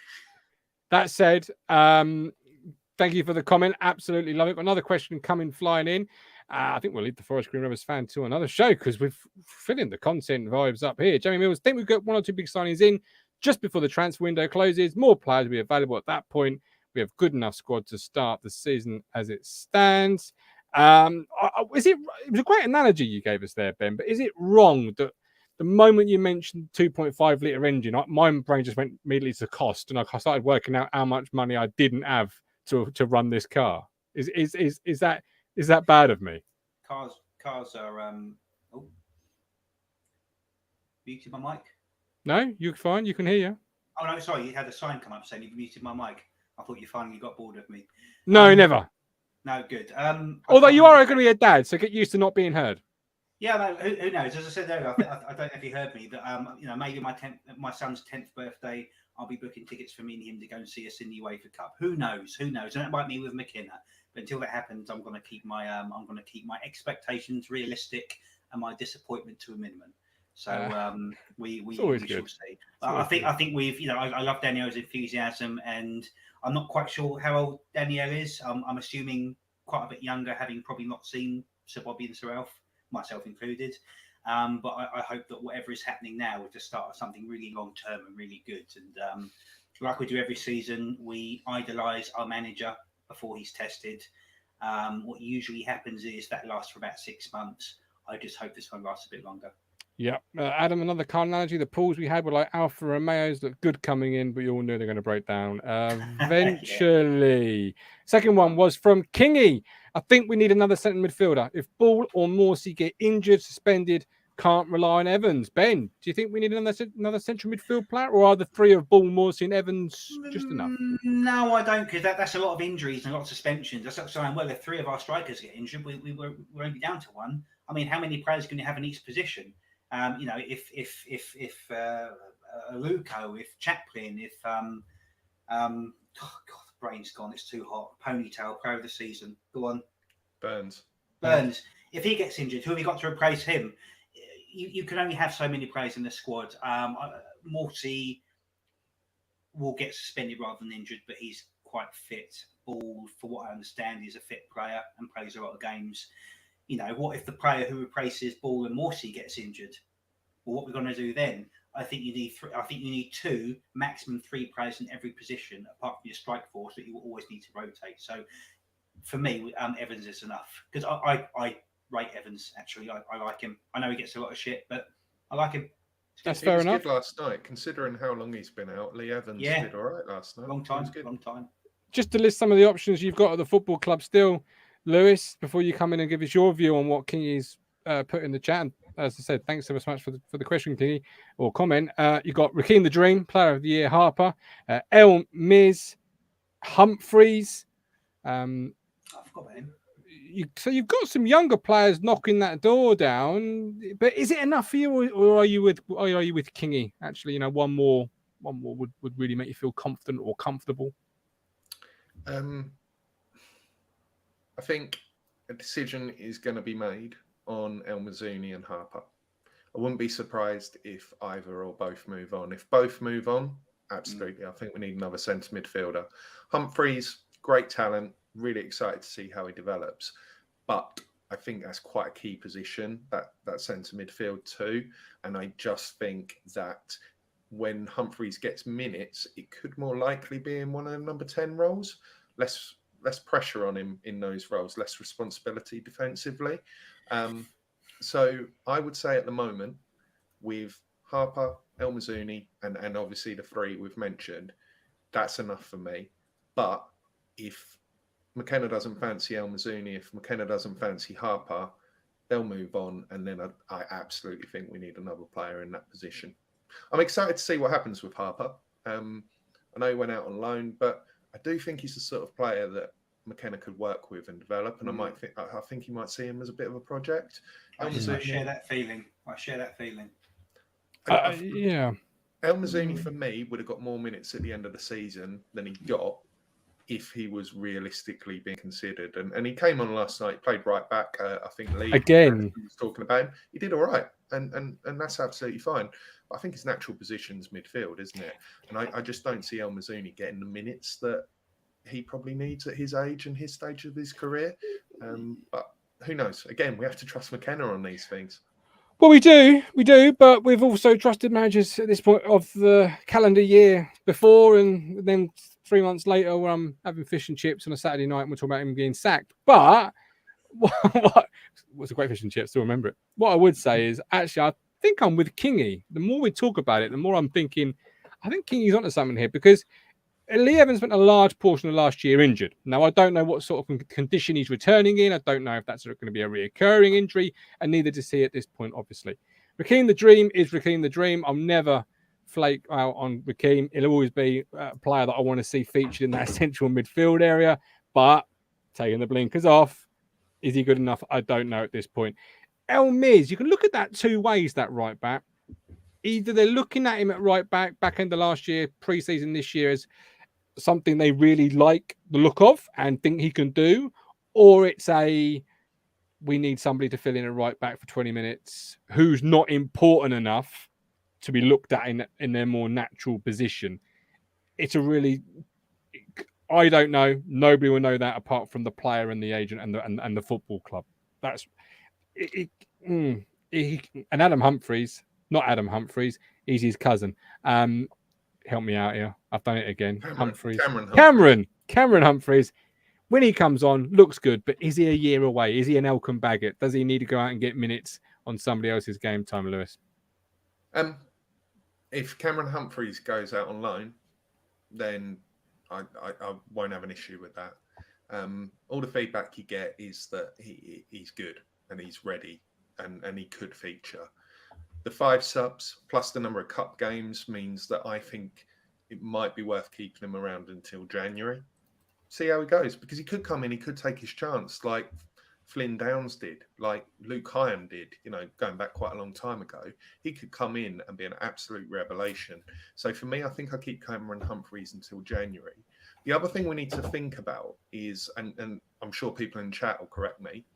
That said, thank you for the comment. Absolutely love it. Another question coming flying in. I think we'll leave the Forest Green Rovers fan to another show because we're filling the content vibes up here. Jamie Mills, think we've got one or two big signings in just before the transfer window closes. More players will be available at that point. We have good enough squad to start the season as it stands. It was a great analogy you gave us there, Ben, but is it wrong that the moment you mentioned 2.5 litre engine, my brain just went immediately to cost and I started working out how much money I didn't have to run this car? Is that bad of me? Cars are muted my mic. No, you're fine. You can hear you. Oh no, sorry. You had a sign come up saying you've muted my mic. I thought you finally got bored of me. No, never. No, good. Although you are going to be a dad, so get used to not being heard. Yeah, no, who knows? As I said earlier, I don't know if you heard me, but you know, maybe my son's 10th birthday, I'll be booking tickets for me and him to go and see us in the UEFA Cup. Who knows? And that might be with McKenna. But until that happens, I'm going to keep my expectations realistic and my disappointment to a minimum. So we shall see. I think we've, you know, I love Danielle's enthusiasm, and I'm not quite sure how old Danielle is. I'm assuming quite a bit younger, having probably not seen Sir Bobby and Sir Alf, myself included. But I hope that whatever is happening now is the start of something really long term and really good. And like we do every season, we idolise our manager before he's tested. What usually happens is that lasts for about 6 months. I just hope this one lasts a bit longer. Yeah. Adam, another car analogy. The pools we had were like Alfa Romeos, look good coming in, but you all knew they're going to break down eventually. Yeah. Second one was from Kingy. I think we need another centre midfielder. If Ball or Morsey get injured, suspended, can't rely on Evans. Ben, do you think we need another central midfield player, or are the three of Ball, Morsey and Evans just enough? No, I don't, because that's a lot of injuries and a lot of suspensions. That's not saying, well, if three of our strikers get injured, we're only down to one. I mean, how many players can you have in each position? You know, if Luco, if Chaplin, if oh God, the brain's gone. It's too hot. Ponytail, player of the season. Go on. Burns. If he gets injured, who have you got to replace him? you can only have so many players in the squad. Morty will get suspended rather than injured, but he's quite fit. Ball, for what I understand, is a fit player and plays a lot of games. What if the player who replaces Ball and Morty gets injured? Well, what we're going to do then? I think you need three. I think you need two, maximum three players in every position, apart from your strike force that you will always need to rotate. So, for me, Evans is enough because I rate Evans. Actually, I like him. I know he gets a lot of shit, but I like him. That's fair enough. Good last night, considering how long he's been out. Lee Evans did all right last night. Long time. Just to list some of the options you've got at the football club still, Lewis, before you come in and give us your view on what Kingy's put in the chat. And as I said, thanks so much for the question, Kingy, or comment. You've got Raheem the Dream, Player of the Year, Harper, El Miz, Humphreys. I forgot about him. So you've got some younger players knocking that door down, but is it enough for you, or are you with Kingy? Actually, one more would really make you feel confident or comfortable. I think a decision is going to be made on El Mazzuni and Harper. I wouldn't be surprised if either or both move on. If both move on, absolutely. I think we need another centre midfielder. Humphreys, great talent. Really excited to see how he develops. But I think that's quite a key position, that centre midfield too. And I just think that when Humphreys gets minutes, it could more likely be in one of the number 10 roles. Less pressure on him in those roles, less responsibility defensively. So I would say at the moment, with Harper, El Mazzuni, and obviously the three we've mentioned, that's enough for me. But if McKenna doesn't fancy El Mazzuni, if McKenna doesn't fancy Harper, they'll move on. And then I absolutely think we need another player in that position. I'm excited to see what happens with Harper. I know he went out on loan, but I do think he's the sort of player that McKenna could work with and develop. And I think you might see him as a bit of a project. I share that feeling. Yeah. El Mazzuni, for me, would have got more minutes at the end of the season than he got if he was realistically being considered. And he came on last night, played right back. I think Lee again was talking about him. He did all right, and that's absolutely fine. But I think his natural position's midfield, isn't it? And I just don't see El Mazzuni getting the minutes that he probably needs at his age and his stage of his career. But who knows? Again, we have to trust McKenna on these things. Well, we do, but we've also trusted managers at this point of the calendar year before, and then 3 months later, where I'm having fish and chips on a Saturday night, and we're talking about him getting sacked. But what was a great fish and chips? Still remember it. What I would say is, actually, I think I'm with Kingy. The more we talk about it, the more I'm thinking, I think Kingy's onto something here, because Lee Evans spent a large portion of last year injured. Now, I don't know what sort of condition he's returning in. I don't know if that's going to be a reoccurring injury, and neither does he at this point, obviously. Raheem the Dream is Raheem the Dream. I'll never flake out on Raheem. He'll always be a player that I want to see featured in that central midfield area, but taking the blinkers off, is he good enough? I don't know at this point. El Miz, you can look at that two ways, that right back. Either they're looking at him at right back end of last year, pre-season this year, as something they really like the look of and think he can do, or it's we need somebody to fill in a right back for 20 minutes who's not important enough to be looked at in their more natural position. It's I don't know. Nobody will know that apart from the player and the agent and the football club. That's it. And Adam Humphreys, not Adam Humphreys, he's his cousin. Help me out here. I've done it again. Cameron Humphreys. When he comes on, looks good, but is he a year away? Is he an Elkan Baggett? Does he need to go out and get minutes on somebody else's game time, Lewis? If Cameron Humphreys goes out on loan, then I won't have an issue with that. All the feedback you get is that he's good and he's ready and he could feature. The 5 subs plus the number of cup games means that I think it might be worth keeping him around until January. See how he goes, because he could come in, he could take his chance like Flynn Downs did, like Luke Hyam did, going back quite a long time ago. He could come in and be an absolute revelation. So for me, I think I keep Cameron Humphreys until January. The other thing we need to think about is, and I'm sure people in chat will correct me,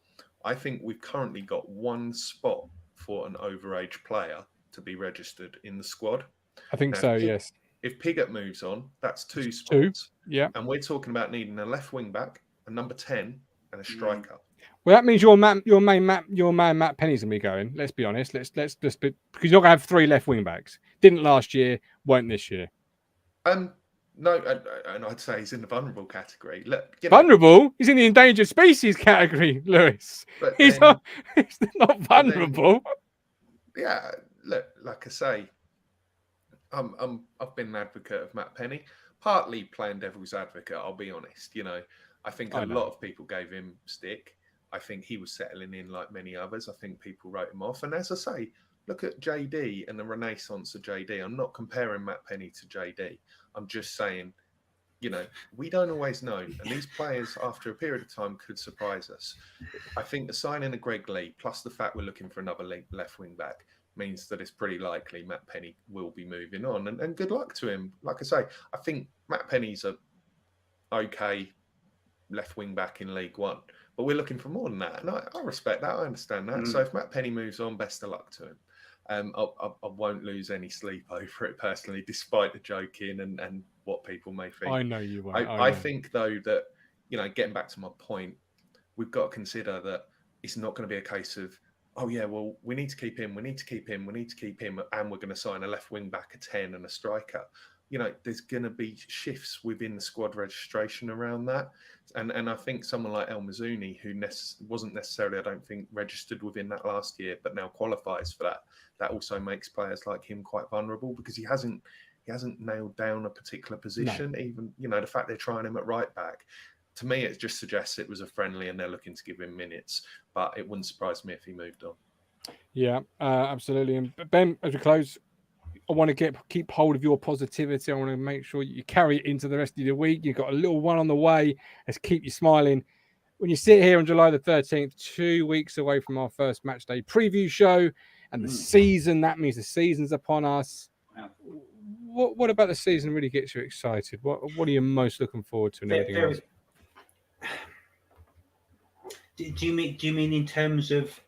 I think we've currently got one spot for an overage player to be registered in the squad. I think Now, so, if yes. If Pigott moves on, that's two Two. spots. Yeah. And we're talking about needing a left wing back, a number 10, and a striker. Well, that means your man Matt Penny's gonna be going. Let's be honest. Let's just be, because you're gonna have 3 left wing backs. Didn't last year, won't this year. No, and I'd say he's in the vulnerable category. Look, vulnerable? He's in the endangered species category, Lewis. He's not vulnerable. Yeah, look, like I say, I've been an advocate of Matt Penny, partly playing devil's advocate. I'll be honest. I think a lot of people gave him stick. I think he was settling in like many others. I think people wrote him off. And as I say, look at JD and the renaissance of JD. I'm not comparing Matt Penny to JD. I'm just saying, we don't always know. And these players, after a period of time, could surprise us. I think the signing of Greg Lee, plus the fact we're looking for another left wing back, means that it's pretty likely Matt Penny will be moving on. And good luck to him. Like I say, I think Matt Penny's a okay left wing back in League One. But we're looking for more than that. And I respect that. I understand that. So if Matt Penny moves on, best of luck to him. I won't lose any sleep over it personally, despite the joking and what people may think. I know you won't. I think, though, that, getting back to my point, we've got to consider that it's not going to be a case of, oh, yeah, well, we need to keep him, and we're going to sign a left wing back, a 10 and a striker. There's going to be shifts within the squad registration around that. And I think someone like El Mazzuni, who wasn't necessarily, I don't think, registered within that last year, but now qualifies for that also makes players like him quite vulnerable because he hasn't nailed down a particular position. No. Even, the fact they're trying him at right back, to me, it just suggests it was a friendly and they're looking to give him minutes. But it wouldn't surprise me if he moved on. Yeah, absolutely. And Ben, as we close, I want to keep hold of your positivity. I want to make sure you carry it into the rest of the week. You've got a little one on the way. Let's keep you smiling. When you sit here on July the 13th, 2 weeks away from our first match day preview show and the season, that means the season's upon us. Wow. What about the season really gets you excited? What are you most looking forward to and everything else? Do you mean in terms of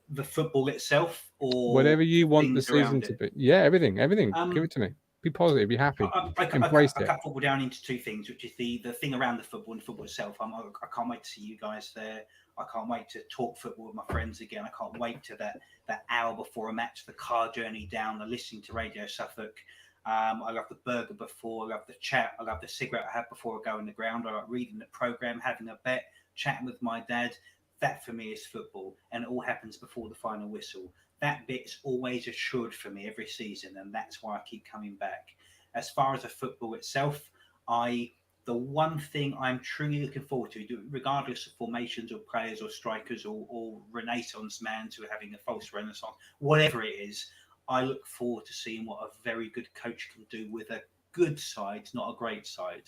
the football itself, or whatever you want the season to be? Yeah, everything. Give it to me. Be positive. Be happy. Embrace it. I cut football down into 2 things, which is the thing around the football and the football itself. I can't wait to see you guys there. I can't wait to talk football with my friends again. I can't wait to that hour before a match, the car journey down, the listening to Radio Suffolk. I love the burger before. I love the chat. I love the cigarette I have before I go in the ground. I like reading the programme, having a bet, chatting with my dad. That for me is football, and it all happens before the final whistle. That bit's always assured for me every season, and that's why I keep coming back. As far as the football itself, the one thing I'm truly looking forward to, regardless of formations or players or strikers or Renaissance mans who are having a false renaissance, whatever it is, I look forward to seeing what a very good coach can do with a good side, not a great side.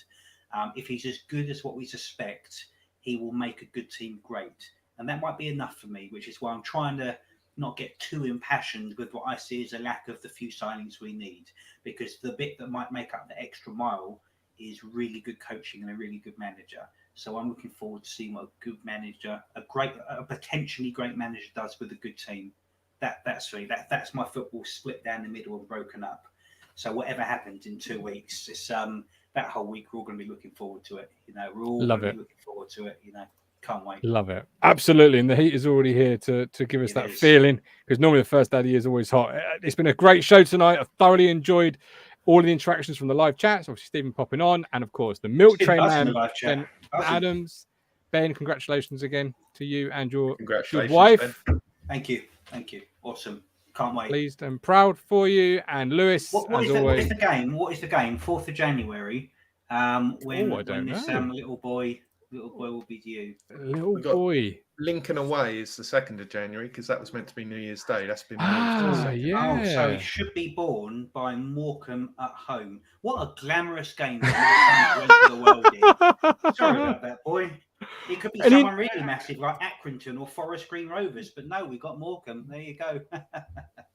If he's as good as what we suspect, he will make a good team great. And that might be enough for me, which is why I'm trying to not get too impassioned with what I see as a lack of the few signings we need, because the bit that might make up the extra mile is really good coaching and a really good manager. So I'm looking forward to seeing what a good manager, a potentially great manager does with a good team. That's my football split down the middle and broken up. So whatever happens in 2 weeks, it's that whole week we're all going to be looking forward to it. We're all looking forward to it. Can't wait. Love it. Absolutely. And the heat is already here to give us that feeling, because normally the first day of the year is always hot. It's been a great show tonight. I've thoroughly enjoyed all of the interactions from the live chats. Obviously, Stephen popping on. And of course, the Milktray man, Ben Adams. Ben, congratulations again to you and your good wife. Ben. Thank you. Awesome. Can't wait. Pleased and proud for you. And Lewis, what is the game? What is the game? 4th of January. When this little boy will be due. Little boy. Lincoln away is the 2nd of January, because that was meant to be New Year's Day. That's been moved. Yeah. Oh, so he should be born by Morecambe at home. What a glamorous game for the world in. Sorry about that, boy. It could be someone really massive like Accrington or Forest Green Rovers, but no, we got Morecambe. There you go.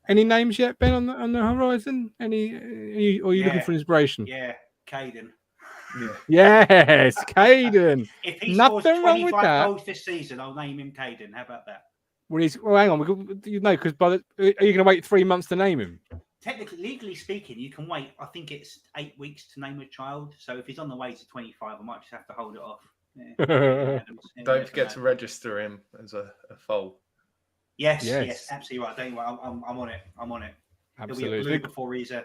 Any names yet, Ben, on the horizon? Any or are you looking for inspiration? Yeah, Caden. Yeah. Yes, Caden. If he Nothing scores wrong with 25 that. goals this season, I'll name him Caden. How about that? Well, hang on. You know, because are you going to wait 3 months to name him? Technically, legally speaking, you can wait. I think it's 8 weeks to name a child. So if he's on the way to 25, I might just have to hold it off. Yeah. Don't forget to register him as a foal. Yes, absolutely right. Don't worry, I'm on it. Absolutely. He'll be a blue before he's a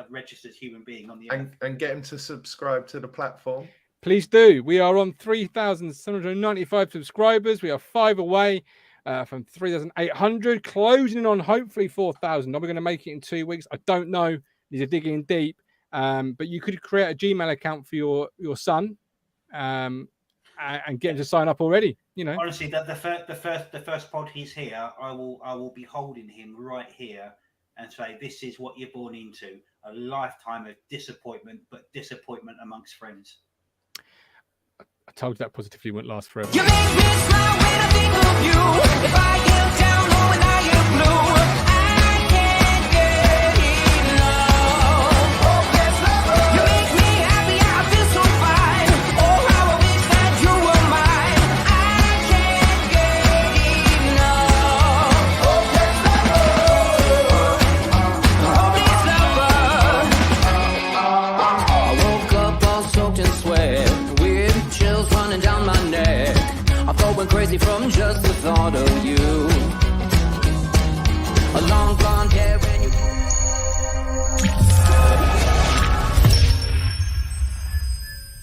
registered human being on the earth. And get him to subscribe to the platform. Please do. We are on 3,795 subscribers. We are 5 away from 3,800, closing on hopefully 4,000. Are we going to make it in 2 weeks? I don't know. These are digging deep. But you could create a Gmail account for your son and get him to sign up already. You know, honestly, the first pod he's here, I will be holding him right here and say, this is what you're born into: a lifetime of disappointment, but disappointment amongst friends. I told you that positivity won't last forever. You make me smile when I think of you. If I